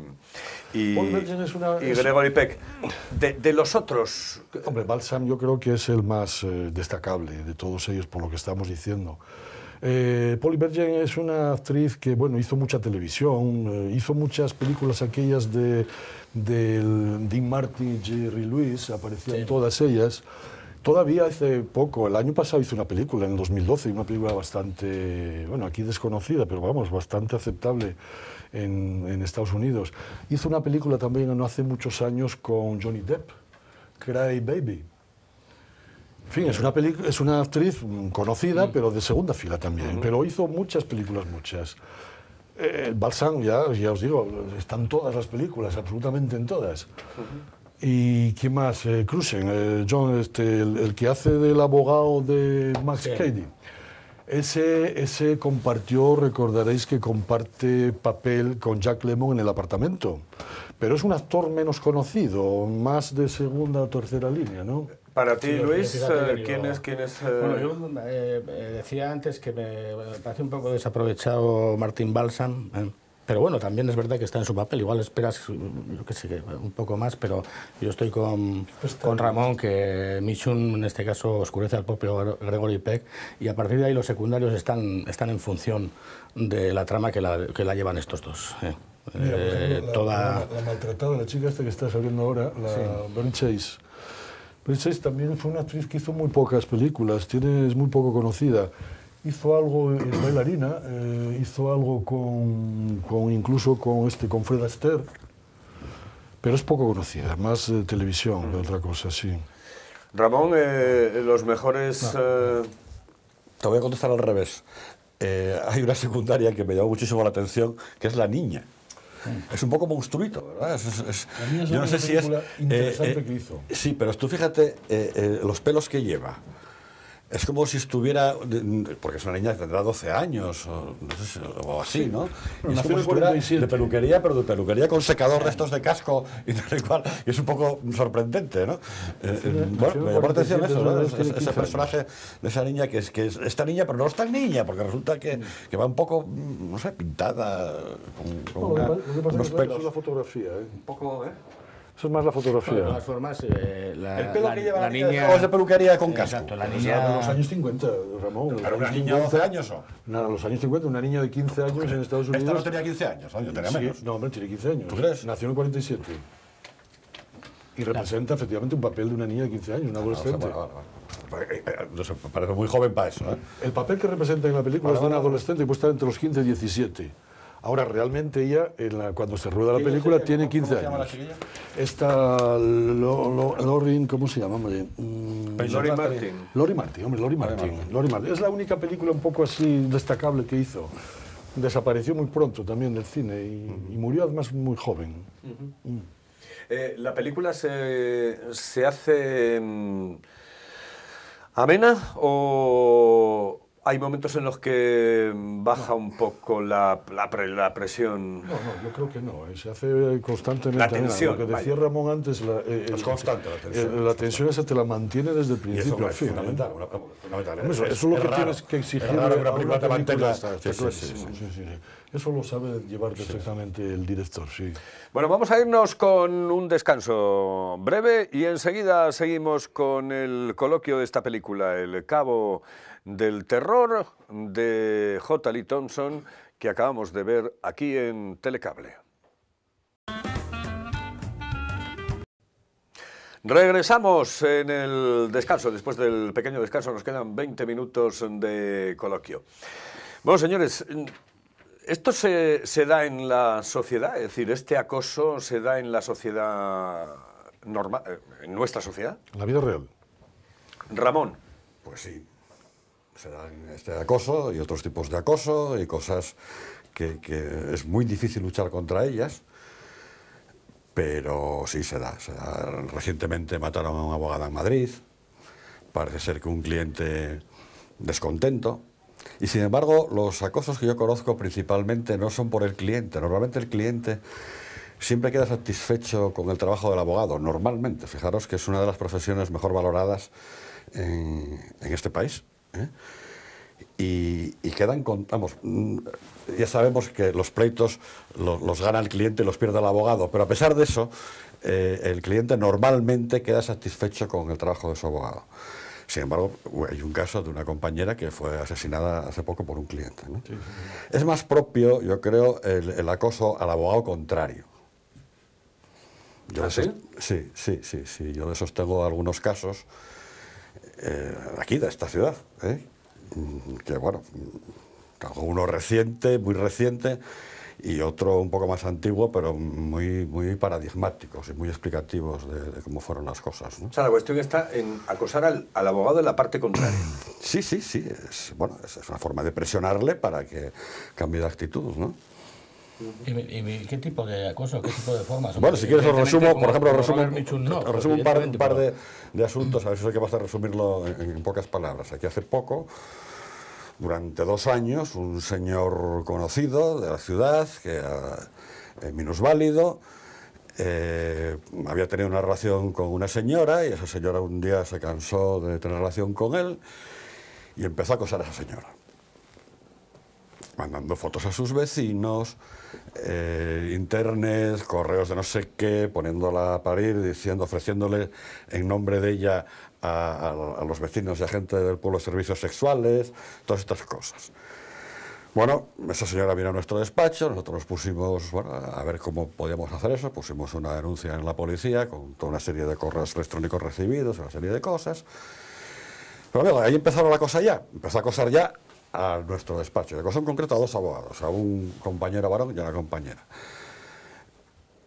Gregory Peck. De los otros... Hombre, Balsam yo creo que es el más destacable de todos ellos, por lo que estamos diciendo. Polly Bergen es una actriz que, bueno, hizo mucha televisión, hizo muchas películas aquellas de Dean Martin y Jerry Lewis, aparecían todas ellas. Todavía hace poco, el año pasado hizo una película, en el 2012, una película bastante, bueno, aquí desconocida, pero vamos, bastante aceptable en Estados Unidos. Hizo una película también no hace muchos años con Johnny Depp, Cry Baby. En fin, es una actriz conocida, pero de segunda fila también. Pero hizo muchas películas, muchas. Balsam, ya os digo, están todas las películas, absolutamente en todas. ¿Y quién más? Cruisen, John, el que hace del abogado de Max Cady. Ese compartió, recordaréis que comparte papel con Jack Lemmon en El apartamento. Pero es un actor menos conocido, más de segunda o tercera línea, ¿no? Para ti, Luis, ¿quién es? Bueno, yo decía antes que me parece un poco desaprovechado Martin Balsam, pero bueno, también es verdad que está en su papel. Igual esperas, yo qué sé, un poco más, pero yo estoy con Ramón, que Mitchum en este caso oscurece al propio Gregory Peck, y a partir de ahí los secundarios están en función de la trama que la llevan estos dos. Mira, la maltratada, la chica esta que está saliendo ahora, Bernie Chase. Bernie Chase también fue una actriz que hizo muy pocas películas, es muy poco conocida. Hizo algo, es bailarina, hizo algo incluso con Fred Astaire, pero es poco conocida, más televisión que otra cosa, sí. Ramón, los mejores... Te voy a contestar al revés. Hay una secundaria que me llamó muchísimo la atención, que es La Niña. Es un poco monstruito, ¿verdad? Yo no sé si es interesante que hizo. Sí, pero tú fíjate los pelos que lleva. Es como si estuviera, porque es una niña que tendrá 12 años o así, ¿no? Y es como si estuviera de peluquería, pero de peluquería con secador de estos de casco y tal cual. Y es un poco sorprendente, ¿no? Bueno, me llamó la atención eso, ¿no? Ese personaje de esa niña que es esta niña, pero no es tan niña, porque resulta que va un poco, no sé, pintada con unos pelos. Es la fotografía, Un poco, Eso es más la fotografía. Bueno, de todas formas, el pelo que lleva la niña es de peluquería con casco. Exacto, la niña de los años 50, Ramón. ¿Pero una niña de 12 años o? Nada, los años 50, una niña de 15 años en Estados Unidos. Esta no tenía 15 años, yo tenía menos. No, hombre, tiene 15 años. ¿Tú crees? Nació en el 47. Y representa efectivamente un papel de una niña de 15 años, una adolescente. Me parece muy joven para eso, ¿eh? El papel que representa en la película es de una adolescente que puede estar entre los 15 y 17. Ahora, realmente ella, cuando se rueda la película, tiene 15 años. ¿Cómo se llama la chiquilla? Esta Lorin, ¿cómo se llama? Lori Martin. Lori Martin, hombre, Lori Martin. Es la única película un poco así destacable que hizo. Desapareció muy pronto también del cine y murió además muy joven. ¿La película se hace amena o hay momentos en los que baja un poco la presión? No, yo creo que no. Se hace constantemente. La tensión. Lo que decía Ramón antes, es constante la tensión. La tensión esa te la mantiene desde el principio al fin. Fundamental. Eso es lo que tienes que exigir a una película te mantenga. Eso lo sabe llevar perfectamente el director, sí. Bueno, vamos a irnos con un descanso breve y enseguida seguimos con el coloquio de esta película, El Cabo del Terror, de J. Lee Thompson, que acabamos de ver aquí en Telecable. Regresamos en el descanso. Después del pequeño descanso nos quedan 20 minutos de coloquio. Bueno, señores, ¿esto se da en la sociedad? Es decir, ¿este acoso se da en la sociedad normal, en nuestra sociedad? En la vida real. Ramón. Pues sí, se dan este acoso y otros tipos de acoso y cosas que es muy difícil luchar contra ellas, pero sí se da. Recientemente mataron a una abogada en Madrid, parece ser que un cliente descontento. Y sin embargo, los acosos que yo conozco principalmente no son por el cliente. Normalmente el cliente siempre queda satisfecho con el trabajo del abogado, normalmente. Fijaros que es una de las profesiones mejor valoradas en este país, ¿eh? Y quedan con, vamos, ya sabemos que los pleitos los gana el cliente y los pierde el abogado, pero a pesar de eso, el cliente normalmente queda satisfecho con el trabajo de su abogado. Sin embargo, hay un caso de una compañera que fue asesinada hace poco por un cliente, ¿no? Sí. Es más propio, yo creo, el acoso al abogado contrario. Yo sí, yo de esos tengo algunos casos aquí, de esta ciudad, que bueno, uno reciente, muy reciente, y otro un poco más antiguo, pero muy paradigmáticos y muy explicativos de cómo fueron las cosas, ¿no? O sea, la cuestión está en acosar al abogado de la parte contraria. Sí, es una forma de presionarle para que cambie de actitud, ¿no? ¿Y qué tipo de acoso, qué tipo de formas? Bueno, si quieres os resumo, por ejemplo, os resumo un par de asuntos, a ver si soy capaz de resumirlo en pocas palabras. Aquí hace poco, durante 2 años, un señor conocido de la ciudad, que era minusválido, había tenido una relación con una señora y esa señora un día se cansó de tener relación con él y empezó a acosar a esa señora, mandando fotos a sus vecinos, internet, correos de no sé qué, poniéndola a parir, ofreciéndole en nombre de ella a los vecinos y a gente del pueblo servicios sexuales, todas estas cosas. Bueno, esa señora vino a nuestro despacho, nosotros nos pusimos a ver cómo podíamos hacer eso, pusimos una denuncia en la policía con toda una serie de correos electrónicos recibidos, una serie de cosas. Pero bueno, ahí empezaron la cosa ya, empezó a acosar ya a nuestro despacho, de acosó en concreto a 2 abogados, a un compañero varón y a una compañera.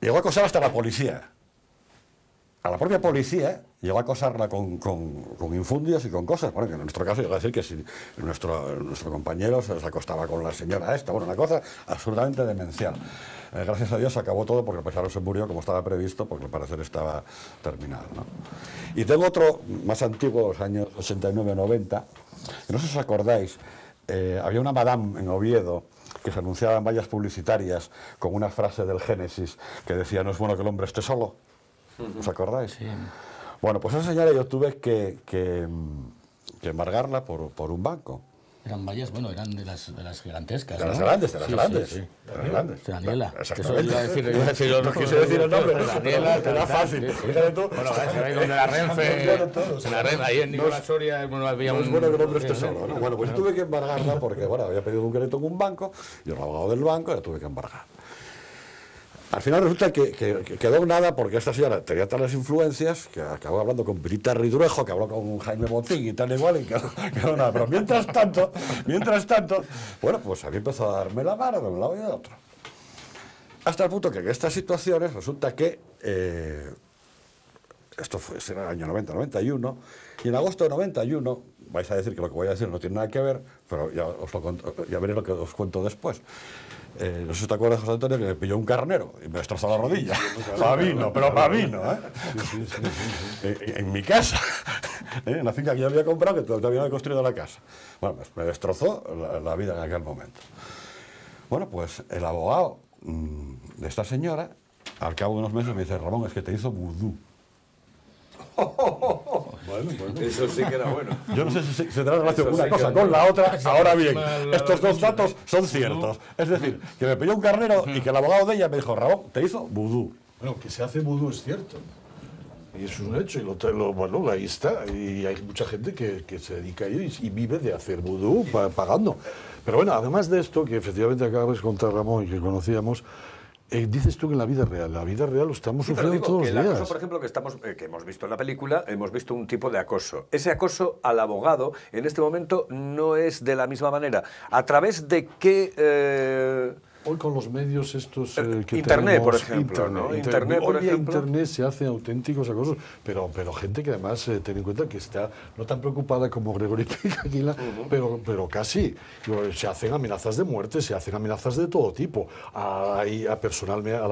Llegó a acosar hasta la policía. A la propia policía llegó a acosarla con infundios y con cosas. Bueno, que en nuestro caso llegó a decir que si nuestro compañero se acostaba con la señora esta, bueno, una cosa absolutamente demencial. Gracias a Dios se acabó todo porque el pesado se murió como estaba previsto, porque al parecer estaba terminado, ¿no? Y tengo otro más antiguo, los años 89-90, que no sé si os acordáis, había una madame en Oviedo que se anunciaba en vallas publicitarias con una frase del Génesis que decía: no es bueno que el hombre esté solo. ¿Os acordáis? Sí. Bueno, pues esa señora yo tuve que embargarla por un banco. Eran vallas, bueno, eran de las gigantescas, De ¿no? las grandes, de las grandes. Sí. De las grandes. Daniela. Exactamente. Eso iba a decir, no quise decir el nombre, Daniela, era fácil. Fíjate tú. Bueno, se ve donde la Renfe, en la Renfe, ahí en Nicolás Soria, bueno, había no es bueno que el hombre esté solo, ¿no? Bueno, pues yo tuve que embargarla porque, bueno, había pedido un crédito en un banco, yo era abogado del banco, la tuve que embargar. Al final resulta que quedó en nada porque esta señora tenía tales influencias que acabó hablando con Pirita Ridruejo, que habló con Jaime Botín y tal igual, y quedó nada. Pero mientras tanto, bueno, pues aquí empezó a darme la mano de un lado y de otro. Hasta el punto que en estas situaciones resulta que esto será el año 90-91, y en agosto de 91, vais a decir que lo que voy a decir no tiene nada que ver, pero ya veréis lo que os cuento después. No sé si te acuerdas, José Antonio, que me pilló un carnero y me destrozó la rodilla. Pavino, pero pavino, ¿eh? En mi casa, en la finca que yo había comprado, que todavía no había construido la casa. Bueno, me destrozó la vida en aquel momento. Bueno, pues el abogado de esta señora, al cabo de unos meses, me dice: Ramón, es que te hizo vudú. Bueno. Eso sí que era bueno. Yo no sé si se tendrá relación una cosa con la otra. Ahora bien, estos dos datos son ciertos. Es decir, que me pilló un carnero y que el abogado de ella me dijo: Ramón, te hizo vudú. Bueno, que se hace vudú es cierto. Y es un hecho, y bueno, ahí está. Y hay mucha gente que se dedica a ello y vive de hacer vudú pagando. Pero bueno, además de esto, que efectivamente acabas de contar, Ramón, y que conocíamos, dices tú que en la vida real lo estamos sufriendo todos los días. El acoso, por ejemplo, que hemos visto en la película, hemos visto un tipo de acoso. Ese acoso al abogado, en este momento, no es de la misma manera. ¿A través de qué...? Hoy con los medios estos que Internet, tenemos, por ejemplo, ¿no? Internet, por ejemplo. Internet se hacen auténticos acosos, pero gente que además, ten en cuenta que está no tan preocupada como Gregory Peck, pero casi. Se hacen amenazas de muerte, se hacen amenazas de todo tipo. A la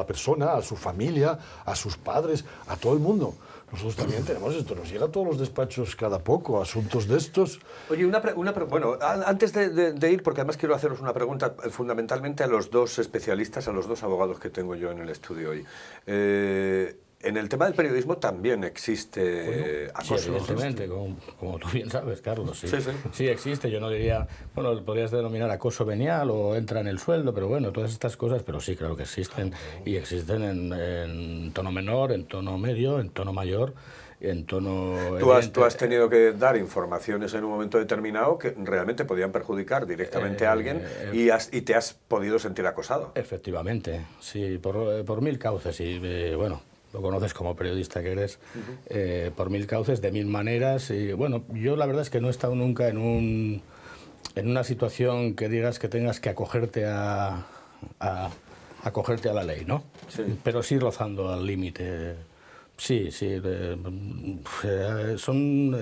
persona, a su familia, a sus padres, a todo el mundo. Nosotros también tenemos esto, nos llega a todos los despachos cada poco, asuntos de estos. Oye, bueno, antes de ir, porque además quiero haceros una pregunta fundamentalmente a los dos especialistas, a los dos abogados que tengo yo en el estudio hoy. En el tema del periodismo también existe acoso. Sí, evidentemente, como tú bien sabes, Carlos. Sí existe, yo no diría, bueno, podrías denominar acoso venial o entra en el sueldo, pero bueno, todas estas cosas, pero sí, claro que existen. Y existen en tono menor, en tono medio, en tono mayor, en tono... Tú has tenido que dar informaciones en un momento determinado que realmente podían perjudicar directamente a alguien y te has podido sentir acosado. Efectivamente, sí, por mil cauces y bueno... Lo conoces como periodista que eres, por mil cauces, de mil maneras. Y bueno, yo la verdad es que no he estado nunca en una situación que digas que tengas que acogerte a la ley, ¿no? Sí. Pero sí rozando al límite. Sí, son,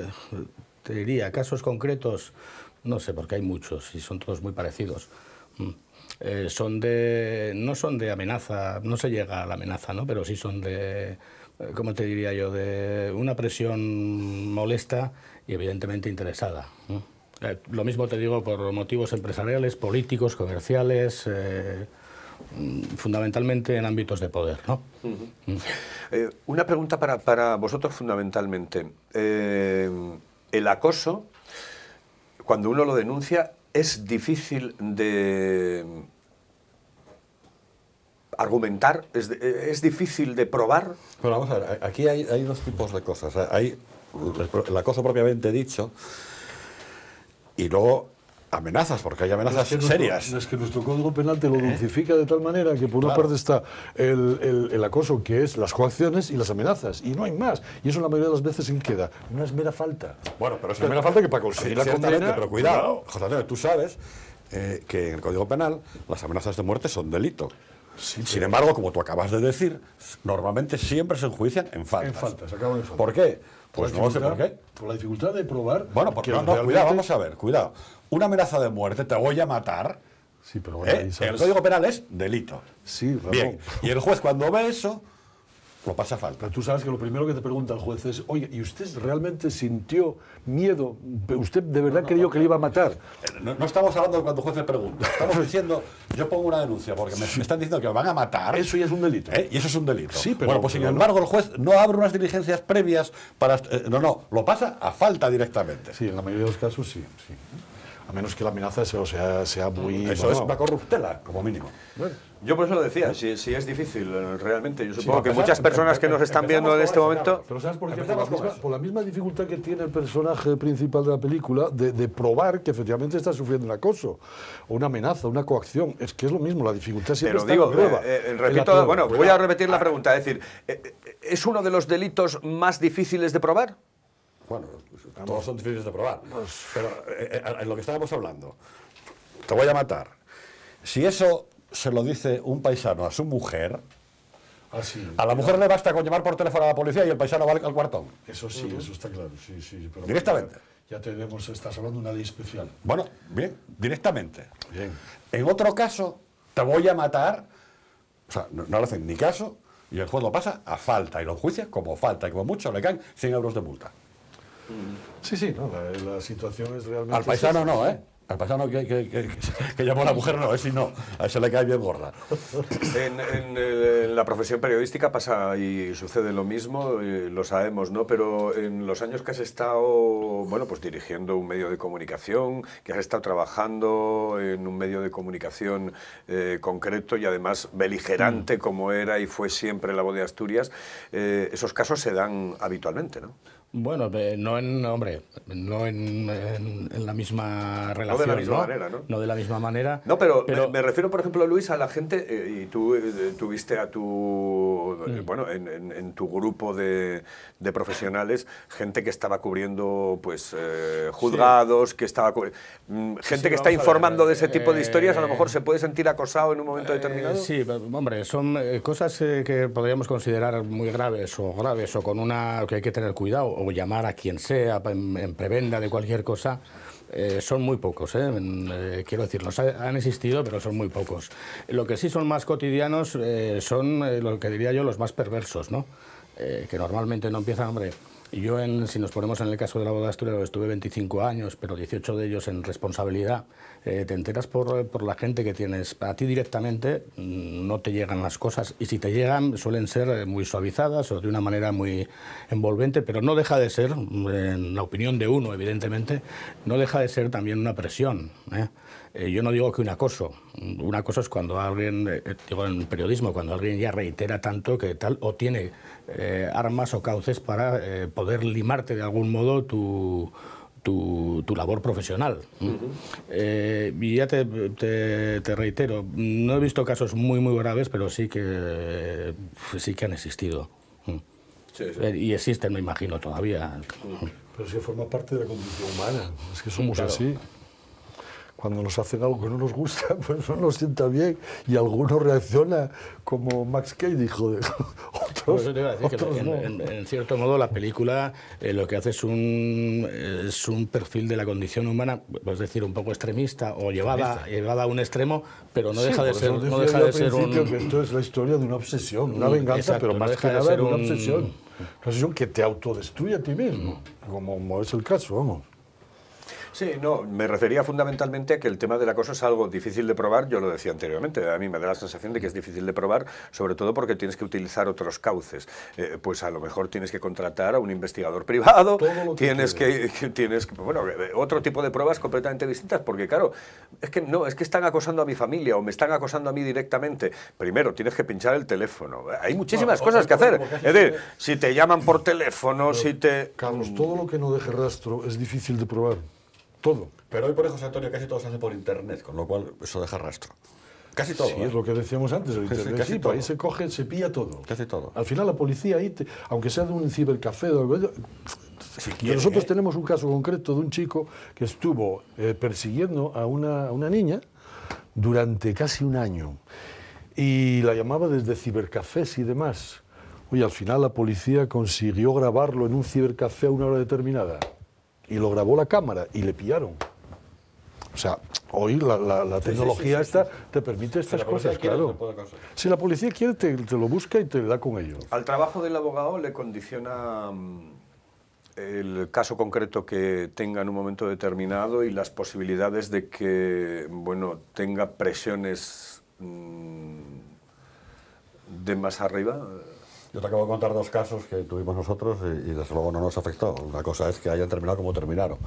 te diría, casos concretos, no sé, porque hay muchos y son todos muy parecidos. No son de amenaza, no se llega a la amenaza, ¿no? Pero sí son de, ¿cómo te diría yo?, de una presión molesta y evidentemente interesada, ¿no? Lo mismo te digo por motivos empresariales, políticos, comerciales, fundamentalmente en ámbitos de poder, ¿no? Una pregunta para vosotros fundamentalmente. El acoso, cuando uno lo denuncia, ¿es difícil de argumentar? ¿Es difícil de probar? Pero vamos a ver, aquí hay dos tipos de cosas. Hay el acoso propiamente dicho y luego amenazas, porque hay amenazas serias. Es que nuestro Código Penal te lo dulcifica de tal manera que por una parte está el acoso, que es las coacciones y las amenazas, y no hay más. Y eso la mayoría de las veces en queda. No es mera falta. Bueno, pero es mera falta que para conseguir la condena... Pero cuidado, José Antonio, tú sabes que en el Código Penal las amenazas de muerte son delito. Sí, sin embargo, como tú acabas de decir, normalmente siempre se enjuician en faltas. En faltas, acaban en faltas. ¿Por qué? Pues no sé por qué. Por la dificultad de probar... Bueno, porque realmente... cuidado, vamos a ver, cuidado. Una amenaza de muerte, te voy a matar, sí, pero bueno, en el Código Penal es delito. Sí, Ramón. Bien, y el juez cuando ve eso, lo pasa a falta. Pero tú sabes que lo primero que te pregunta el juez es: oye, ¿y usted realmente sintió miedo? ¿Usted de verdad creyó que le iba a matar? No estamos hablando de cuando el juez le pregunta. Estamos diciendo, yo pongo una denuncia porque me están diciendo que me van a matar. Eso ya es un delito. Y eso es un delito. Sí, pero, bueno, pues sin embargo el juez no abre unas diligencias previas para... no, lo pasa a falta directamente. Sí, en la mayoría de los casos sí. A menos que la amenaza sea muy... Eso es una corruptela, como mínimo. Bueno. Yo por eso lo decía, si es difícil realmente. Yo supongo que muchas personas que nos están viendo en este momento... Pero ¿sabes por qué? Por la misma dificultad que tiene el personaje principal de la película de probar que efectivamente está sufriendo un acoso, o una amenaza, una coacción. Es que es lo mismo, la dificultad siempre está en la prueba. Repito, bueno, voy a repetir la pregunta. Es decir, ¿es uno de los delitos más difíciles de probar? Bueno, todos son difíciles de probar. Pero en lo que estábamos hablando, te voy a matar. Si eso se lo dice un paisano a su mujer, Sí, a la mujer le basta con llamar por teléfono a la policía y el paisano va al cuartón. eso sí, eso está claro. Sí, pero Directamente. Ya tenemos, estás hablando de una ley especial. Bueno, bien, directamente. Bien. En otro caso, te voy a matar, o sea, no le hacen ni caso, y el juez lo pasa a falta, y lo enjuicia como falta, y como mucho le caen 100 euros de multa. Sí, no, la situación es realmente... Al paisano no, ¿eh? Al paisano que llamó a la mujer no, ese no, a ese le cae bien gorda. En la profesión periodística pasa y sucede lo mismo, lo sabemos, ¿no? Pero en los años que has estado, bueno, pues dirigiendo un medio de comunicación, que has estado trabajando en un medio de comunicación concreto y además beligerante como era y fue siempre La Voz de Asturias, esos casos se dan habitualmente, ¿no? Bueno, no en la misma relación. No de la misma manera, ¿no? No de la misma manera. No, pero me refiero, por ejemplo, Luis, a la gente, y tú tuviste a tu, bueno, en tu grupo de profesionales, gente que estaba cubriendo, pues, juzgados, que estaba gente que está informando de ese tipo de historias, a lo mejor se puede sentir acosado en un momento determinado. Sí, hombre, son cosas que podríamos considerar muy graves o con una que hay que tener cuidado, o llamar a quien sea en prebenda de cualquier cosa. Son muy pocos, quiero decir, han existido, pero son muy pocos. Lo que sí son más cotidianos son, lo que diría yo, los más perversos, ¿no? Que normalmente no empiezan, hombre. Yo, si nos ponemos en el caso de La Voz de Asturias, estuve 25 años, pero 18 de ellos en responsabilidad. Te enteras por la gente que tienes. A ti directamente no te llegan las cosas, y si te llegan suelen ser muy suavizadas o de una manera muy envolvente, pero no deja de ser, en la opinión de uno, evidentemente, no deja de ser también una presión, yo no digo que un acoso es cuando alguien, digo en periodismo, cuando alguien ya reitera tanto que tal, o tiene armas o cauces para poder limarte de algún modo tu labor profesional. Y ya te reitero, no he visto casos muy graves, pero sí que han existido. Sí. Y existen, me imagino, todavía. Pero sí forma parte de la condición humana, es que somos claro. así. Cuando nos hacen algo que no nos gusta, pues no nos sienta bien, y alguno reacciona como Max Cady, joder. Otros, te iba a decir que no. En cierto modo la película lo que hace es un perfil de la condición humana, es decir, un poco extremista o llevada a un extremo, pero no deja de ser, que esto es la historia de una obsesión, una venganza, exacto, pero más no que deja de nada ser de una obsesión. Una obsesión que te autodestruye a ti mismo, como es el caso, vamos. Sí, no, me refería fundamentalmente a que el tema del acoso es algo difícil de probar, yo lo decía anteriormente, a mí me da la sensación de que es difícil de probar, sobre todo porque tienes que utilizar otros cauces, pues a lo mejor tienes que contratar a un investigador privado, tienes que bueno, otro tipo de pruebas completamente distintas, porque claro, es que están acosando a mi familia o me están acosando a mí directamente. Primero, tienes que pinchar el teléfono, hay muchísimas cosas que hacer, es decir, si te llaman por teléfono, Carlos, todo lo que no deje rastro es difícil de probar. Todo. Pero hoy por eso, José Antonio, casi todo se hace por internet, con lo cual eso deja rastro. Casi todo. Sí, es lo que decíamos antes, el internet. Casi sí, todo. ahí se coge, se pilla todo. Casi todo. Al final la policía ahí, aunque sea de un cibercafé o algo, quiere, nosotros tenemos un caso concreto de un chico que estuvo persiguiendo a una niña durante casi un año y la llamaba desde cibercafés y demás. Oye, al final la policía consiguió grabarlo en un cibercafé a una hora determinada. Y lo grabó la cámara y le pillaron. O sea, hoy la tecnología esta te permite estas cosas, claro. Si la policía quiere, te lo busca y te da con ello. Al trabajo del abogado le condiciona el caso concreto que tenga en un momento determinado y las posibilidades de que, bueno, tenga presiones de más arriba. Yo te acabo de contar dos casos que tuvimos nosotros y desde luego no nos afectó. Una cosa es que hayan terminado como terminaron,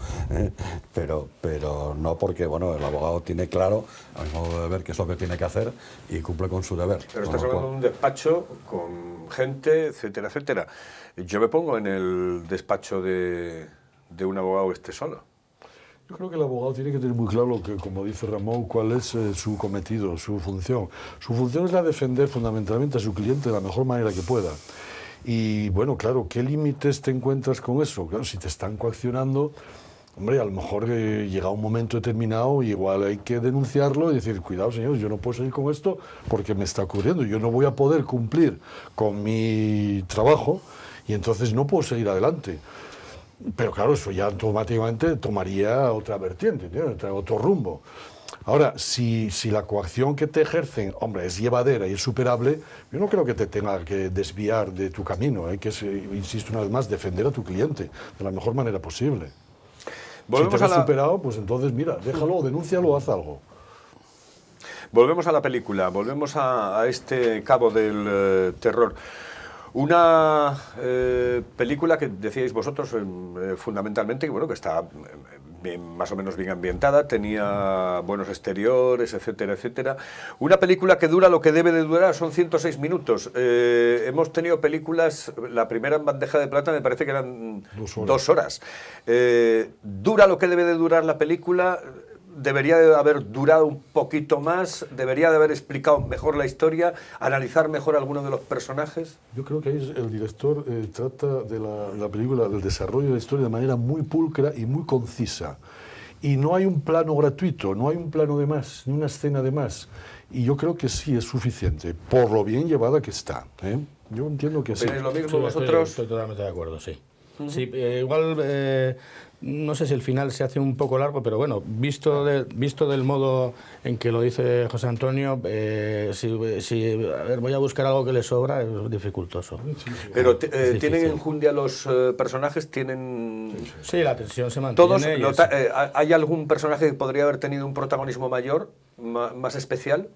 pero no porque, bueno, el abogado tiene claro, a mi modo de ver, qué es lo que tiene que hacer y cumple con su deber. Pero estás hablando de un despacho con gente, etcétera, etcétera. Yo me pongo en el despacho de un abogado que esté solo. Yo creo que el abogado tiene que tener muy claro, como dice Ramón, cuál es su cometido, su función. Su función es la de defender fundamentalmente a su cliente de la mejor manera que pueda. Y bueno, claro, ¿qué límites te encuentras con eso? Claro, si te están coaccionando, Hombre, a lo mejor llega un momento determinado y igual hay que denunciarlo y decir, cuidado señores, yo no puedo seguir con esto porque me está ocurriendo, yo no voy a poder cumplir con mi trabajo y entonces no puedo seguir adelante. Pero claro, eso ya automáticamente tomaría otra vertiente, ¿no? Otro rumbo. Ahora, si la coacción que te ejercen, hombre, es llevadera y es superable, yo no creo que te tenga que desviar de tu camino, hay que, insisto una vez más, defender a tu cliente de la mejor manera posible. Si te has superado, pues entonces mira, déjalo, denúncialo, haz algo. Volvemos a la película, volvemos a este cabo del terror. Una película que decíais vosotros fundamentalmente, bueno, que está más o menos bien ambientada, tenía buenos exteriores, etcétera, etcétera. Una película que dura lo que debe de durar, son 106 minutos. Hemos tenido películas, la primera en bandeja de plata me parece que eran 2 horas. Dura lo que debe de durar la película. Debería de haber durado un poquito más, debería de haber explicado mejor la historia, analizar mejor algunos de los personajes. Yo creo que ahí el director trata de la película, del desarrollo de la historia de manera muy pulcra y muy concisa. Y no hay un plano gratuito, no hay un plano de más, ni una escena de más. Y yo creo que sí es suficiente, por lo bien llevada que está. Yo entiendo que sí. ¿Veis lo mismo vosotros? Estoy totalmente de acuerdo, sí. Sí, igual no sé si el final se hace un poco largo, pero bueno, visto del modo en que lo dice José Antonio, a ver, voy a buscar algo que le sobra, es dificultoso. Pero ¿tienen enjundia los personajes? ¿Tienen...? Sí, la tensión se mantiene. ¿Todos? ¿Hay algún personaje que podría haber tenido un protagonismo mayor, más especial?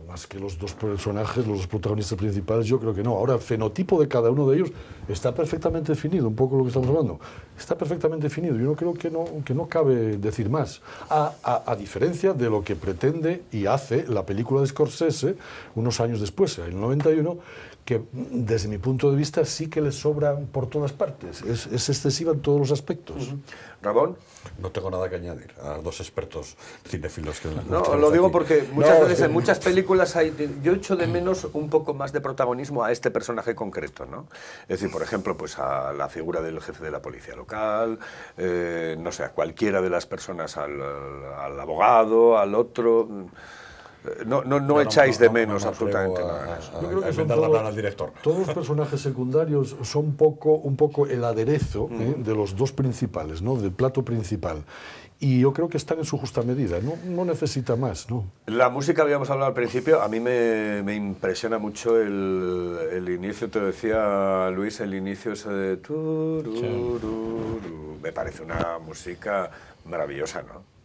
Más que los dos personajes, los dos protagonistas principales, yo creo que no. Ahora, el fenotipo de cada uno de ellos está perfectamente definido, un poco lo que estamos hablando. Está perfectamente definido. Yo no creo que no cabe decir más. A diferencia de lo que pretende y hace la película de Scorsese unos años después, en el 91, que desde mi punto de vista sí que le sobra por todas partes. Es excesiva en todos los aspectos. ¿Ramón? No tengo nada que añadir a 2 expertos cinéfilos que... No, lo digo porque muchas veces en muchas películas yo echo de menos un poco más de protagonismo a este personaje concreto, ¿no? Es decir, por ejemplo, pues a la figura del jefe de la policía local, no sé, a cualquiera de las personas, al abogado, al otro... No echáis de menos absolutamente nada. Yo creo que son todos los personajes secundarios son un poco el aderezo de los dos principales, ¿no? Del plato principal. Y yo creo que están en su justa medida, no necesita más, ¿no? La música, habíamos hablado al principio, a mí me impresiona mucho el inicio, te decía Luis, el inicio ese de... Me parece una música maravillosa, ¿no?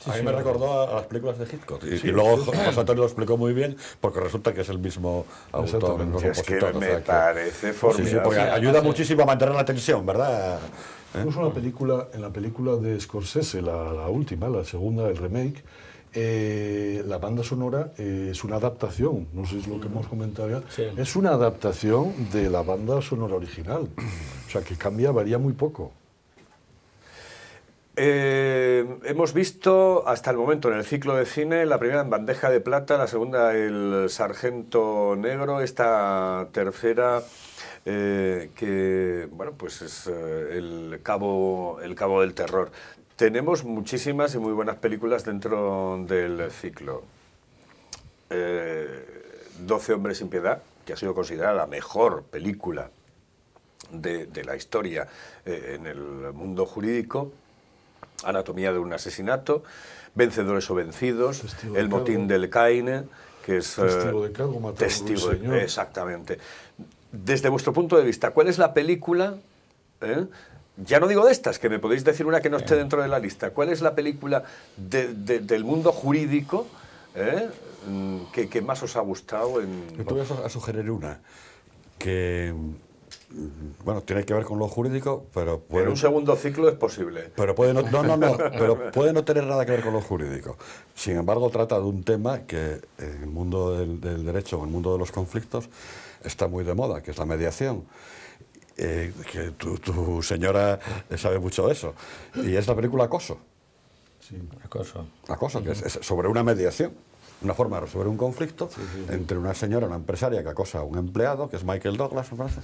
A mí me recordó a las películas de Hitchcock. Y luego José Antonio lo explicó muy bien, porque resulta que es el mismo autor, el mismo compositor. Es que me parece formidable. Sí, porque ayuda muchísimo a mantener la tensión, ¿verdad? Es una película, en la película de Scorsese, la última, la segunda, el remake, la banda sonora es una adaptación, no sé si es lo que hemos comentado ya, sí. Es una adaptación de la banda sonora original, o sea que varía muy poco. Hemos visto hasta el momento en el ciclo de cine la primera en bandeja de plata, la segunda el Sargento Negro, esta tercera que bueno pues es el cabo del terror. Tenemos muchísimas y muy buenas películas dentro del ciclo. 12 hombres sin piedad, que ha sido considerada la mejor película de la historia en el mundo jurídico. Anatomía de un asesinato, Vencedores o vencidos, El motín del Caine, que es testigo de cargo, testigo de, exactamente. Desde vuestro punto de vista, ¿cuál es la película? Ya no digo de estas, que me podéis decir una que no esté dentro de la lista. ¿Cuál es la película del mundo jurídico que más os ha gustado? Yo te voy a sugerir una que... Bueno, tiene que ver con lo jurídico, pero puede... En un segundo ciclo es posible. Pero puede pero puede no tener nada que ver con lo jurídico. Sin embargo, trata de un tema que en el mundo del derecho, en el mundo de los conflictos, está muy de moda, que es la mediación. Que tu señora sabe mucho de eso. Y es la película Acoso. Sí, Acoso. Acoso, que es sobre una mediación. una forma de resolver un conflicto entre una señora, una empresaria que acosa a un empleado, que es Michael Douglas, me parece.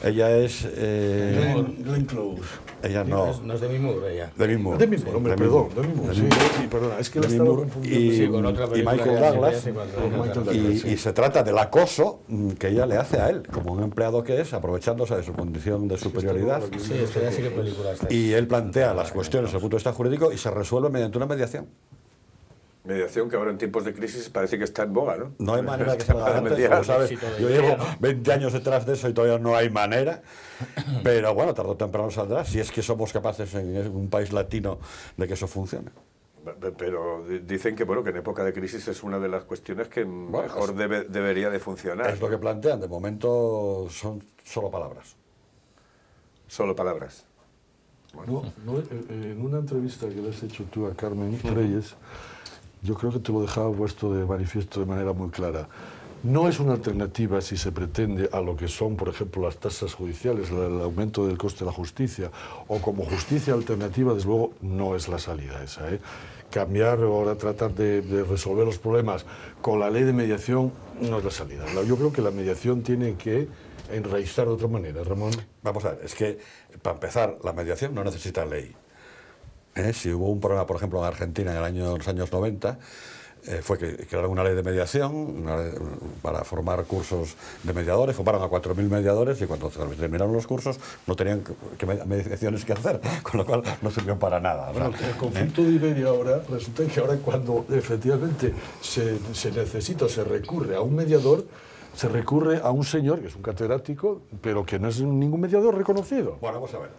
Ella es... Glenn Close. Ella no... No es Demi Moore, ella. Demi Moore. Demi Moore, hombre, perdón. Demi Moore, sí, perdona. Es que la Demi estaba Moore confundiendo. Sí, con otra y película Michael que hace Douglas. cuando- Y se trata del acoso que ella le hace a él, como un empleado que es, aprovechándose de su condición de superioridad. Sí, esto ya sí que película está. Y él plantea las cuestiones desde el punto de vista jurídico y se resuelve mediante una mediación. Mediación que ahora en tiempos de crisis parece que está en boga, ¿no? No hay manera que salga Para adelante, mediar. como sabes. Éxito de Yo idea, llevo ¿no? 20 años detrás de eso y todavía no hay manera. Pero bueno, tarde o temprano saldrá, si es que somos capaces en un país latino de que eso funcione. Pero dicen que, bueno, que en época de crisis es una de las cuestiones que mejor debería de funcionar. Es lo que plantean, de momento son solo palabras. Solo palabras. En una entrevista que le has hecho tú a Carmen Reyes, yo creo que te lo dejaba puesto de manifiesto de manera muy clara. No es una alternativa si se pretende a lo que son, por ejemplo, las tasas judiciales, el aumento del coste de la justicia, o como justicia alternativa, desde luego, no es la salida esa. Cambiar o ahora tratar de resolver los problemas con la ley de mediación no es la salida. Yo creo que la mediación tiene que enraizar de otra manera, Ramón. Vamos a ver, es que para empezar, la mediación no necesita ley. Si hubo un problema, por ejemplo, en Argentina en los años 90, fue que crearon una ley de mediación para formar cursos de mediadores, formaron a 4.000 mediadores y cuando terminaron los cursos no tenían que mediaciones que hacer, con lo cual no sirvió para nada. Bueno, el conflicto de Iberia ahora, resulta que ahora cuando efectivamente se necesita, se recurre a un mediador, se recurre a un señor que es un catedrático, pero que no es ningún mediador reconocido. Bueno, vamos a ver.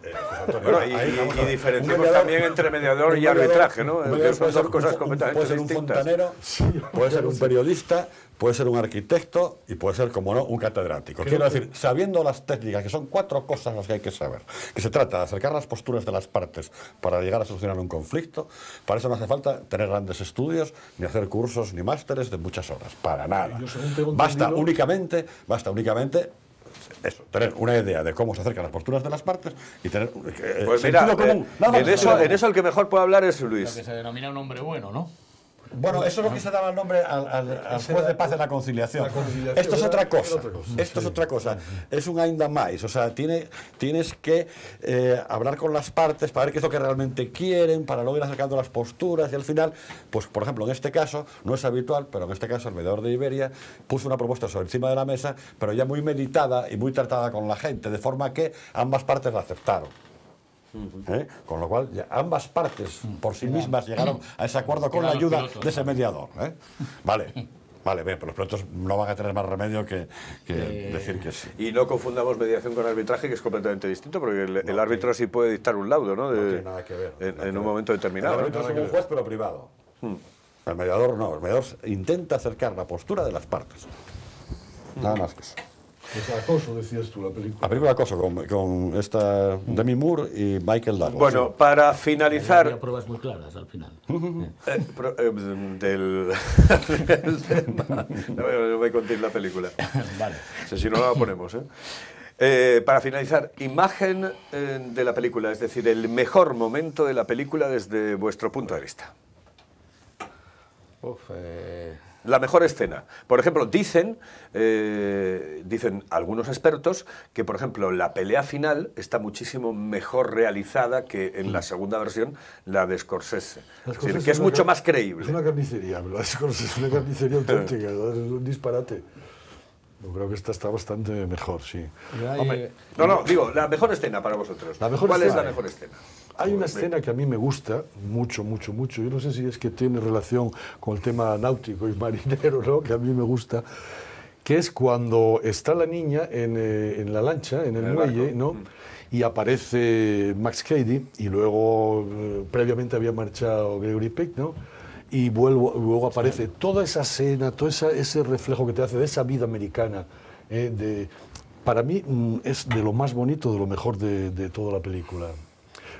José Bueno, Antonio, vamos a y ver. diferenciamos Un mediador- también entre mediador un y mediador- arbitraje, ¿no? un Que mediador son puede ser dos cosas un- completamente puede ser un distintas. fontanero, puede ser un periodista, puede ser un arquitecto y puede ser, como no, un catedrático. Quiero decir, sabiendo las técnicas, que son 4 cosas las que hay que saber, que se trata de acercar las posturas de las partes para llegar a solucionar un conflicto, para eso no hace falta tener grandes estudios, ni hacer cursos, ni másteres de muchas horas, para nada. Yo, según tengo Basta entendido- únicamente eso, tener una idea de cómo se acercan las posturas de las partes y tener Pues sentido mira, común. Nada más. en eso el que mejor puede hablar es Lo Luis. que se denomina un hombre bueno, ¿no? Bueno, eso es lo que se daba el nombre al juez de paz en la conciliación. La conciliación Esto es era- otra cosa. era otra cosa, Esto es sí. otra cosa. Es un ainda más. O sea, tienes que hablar con las partes para ver qué es lo que realmente quieren, para luego ir acercando las posturas y al final, pues por ejemplo, en este caso, no es habitual, pero en este caso el mediador de Iberia puso una propuesta sobre encima de la mesa, pero ya muy meditada y muy tratada con la gente, de forma que ambas partes la aceptaron. Con lo cual, ya ambas partes por sí mismas llegaron a ese acuerdo con la Quedan los ayuda pilotos, de ese mediador. Vale, bien, pero los pilotos no van a tener más remedio que decir que sí. Y no confundamos mediación con arbitraje, que es completamente distinto, porque el árbitro sí puede dictar un laudo, ¿no? No tiene nada que ver. En un momento determinado. El ¿no? árbitro es como un juez, pero privado. El mediador no, el mediador intenta acercar la postura de las partes. Nada más que eso. Es acoso, decías tú, la película. La película Acoso con esta Demi Moore y Michael Douglas. Bueno, para Había finalizar... pruebas muy claras al final. del tema. No me contéis la película. Vale. Si no, la ponemos. Para finalizar, imagen de la película, es decir, el mejor momento de la película desde vuestro punto de vista. La mejor escena. Por ejemplo, dicen algunos expertos que, por ejemplo, la pelea final está muchísimo mejor realizada que en la segunda versión, la de Scorsese. Es decir, que es mucho más creíble. Es una carnicería, ¿verdad? Es una carnicería auténtica, ¿verdad? Es un disparate. Yo creo que esta está bastante mejor, sí. Hombre, no, digo, la mejor escena para vosotros. La mejor ¿Cuál escena. es la mejor escena? Hay una escena que a mí me gusta mucho, mucho, mucho. Yo no sé si es que tiene relación con el tema náutico y marinero, ¿no? Que a mí me gusta, que es cuando está la niña en la lancha, en el muelle, ¿no? Y aparece Max Cady y luego previamente había marchado Gregory Peck, ¿no? Y luego aparece toda esa escena, todo ese reflejo que te hace de esa vida americana. Para mí es de lo más bonito, de lo mejor de toda la película.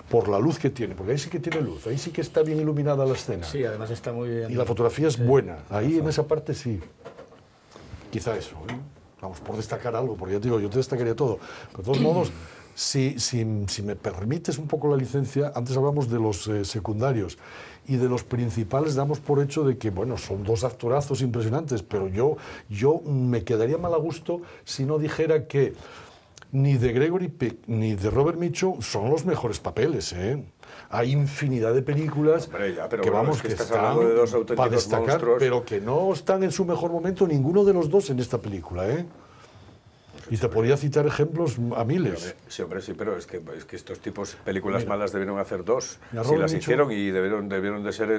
Por la luz que tiene, porque ahí sí que tiene luz, ahí sí que está bien iluminada la escena. Sí, además está muy bien. Y la fotografía es buena, ahí en esa parte sí. Quizá eso, ¿eh? Vamos, por destacar algo, porque ya te digo, yo te destacaría todo. Pero de todos modos, Si me permites un poco la licencia, antes hablamos de los secundarios y de los principales damos por hecho de que, bueno, son dos actorazos impresionantes, pero yo me quedaría mal a gusto si no dijera que ni de Gregory Peck ni de Robert Mitchum son los mejores papeles, ¿eh? Hay infinidad de películas que vamos, que están de dos auténticos para destacar, monstruos, pero que no están en su mejor momento ninguno de los dos en esta película, ¿eh? Y te podría citar ejemplos a miles. Sí, hombre, sí, pero es que estos tipos, películas malas debieron hacer dos, Robert si las Mitchum, hicieron, y debieron de ser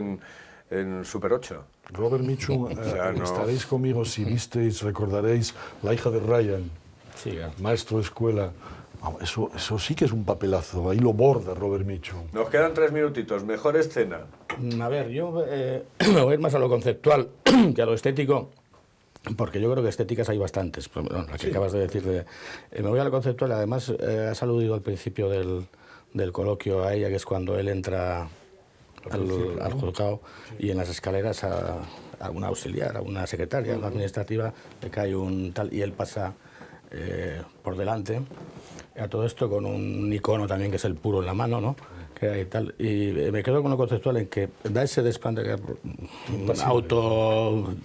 en Super 8. Robert Mitchum, estaréis conmigo si visteis, recordaréis La hija de Ryan, Sí, maestro de escuela. Eso sí que es un papelazo, ahí lo borda Robert Mitchum. Nos quedan 3 minutitos, mejor escena. A ver, yo me voy a ir más a lo conceptual que a lo estético, porque yo creo que estéticas hay bastantes. Bueno, la que acabas de decir. Me voy a lo conceptual, además has aludido al principio del coloquio a ella, que es cuando él entra al juzgado, y en las escaleras a una auxiliar, a una secretaria, a una administrativa, le cae un tal, y él pasa por delante. A todo esto con un icono también que es el puro en la mano, ¿no? Que hay tal, y me quedo con lo conceptual en que da ese desplante que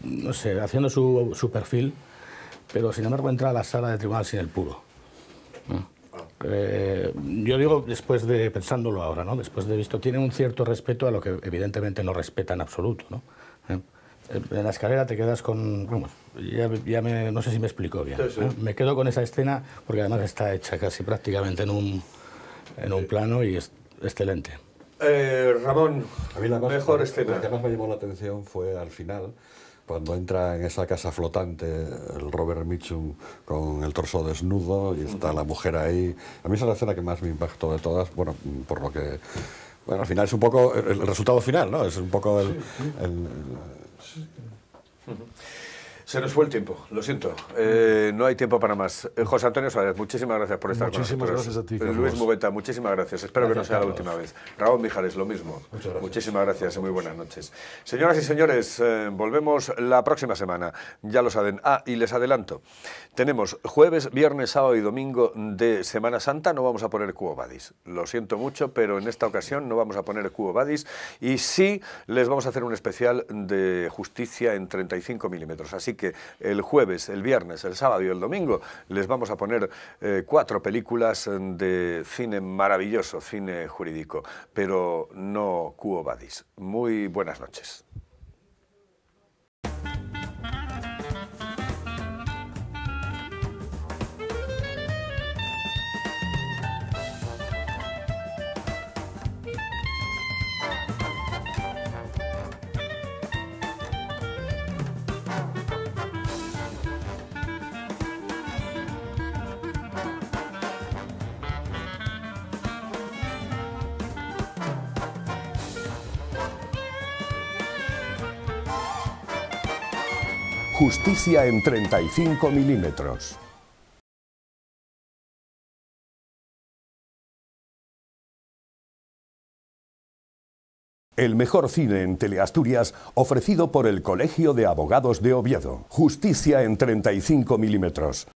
no sé, haciendo su perfil, pero sin embargo entra a la sala de tribunal sin el puro. Yo digo, pensándolo ahora, ¿no? Después de visto, tiene un cierto respeto a lo que evidentemente no respeta en absoluto, ¿no? En la escalera te quedas con... Bueno, no sé si me explico bien. Sí, sí. Me quedo con esa escena porque además está hecha casi prácticamente en un plano y es excelente. Ramón, a mí la mejor escena. La que más me llamó la atención fue al final, cuando entra en esa casa flotante el Robert Mitchum con el torso desnudo y está la mujer ahí. A mí esa es la escena que más me impactó de todas, bueno, por lo que... Bueno, al final es un poco el resultado final, ¿no? Es un poco Se nos fue el tiempo, lo siento. No hay tiempo para más. José Antonio Suárez, muchísimas gracias por estar con nosotros. Muchísimas gracias a ti, Carlos. Luis Mubeta, muchísimas gracias. Espero que no sea la última vez. Ramón Mijares, lo mismo. Muchísimas gracias y muy buenas noches. Señoras y señores, volvemos la próxima semana. Ya lo saben. Y les adelanto. Tenemos jueves, viernes, sábado y domingo de Semana Santa. No vamos a poner Quo Vadis. Lo siento mucho, pero en esta ocasión no vamos a poner Quo Vadis. Y sí les vamos a hacer un especial de justicia en 35 milímetros. Así que el jueves, el viernes, el sábado y el domingo les vamos a poner 4 películas de cine maravilloso, cine jurídico, pero no Quo Vadis. Muy buenas noches. Justicia en 35 milímetros. El mejor cine en Teleasturias, ofrecido por el Colegio de Abogados de Oviedo. Justicia en 35 milímetros.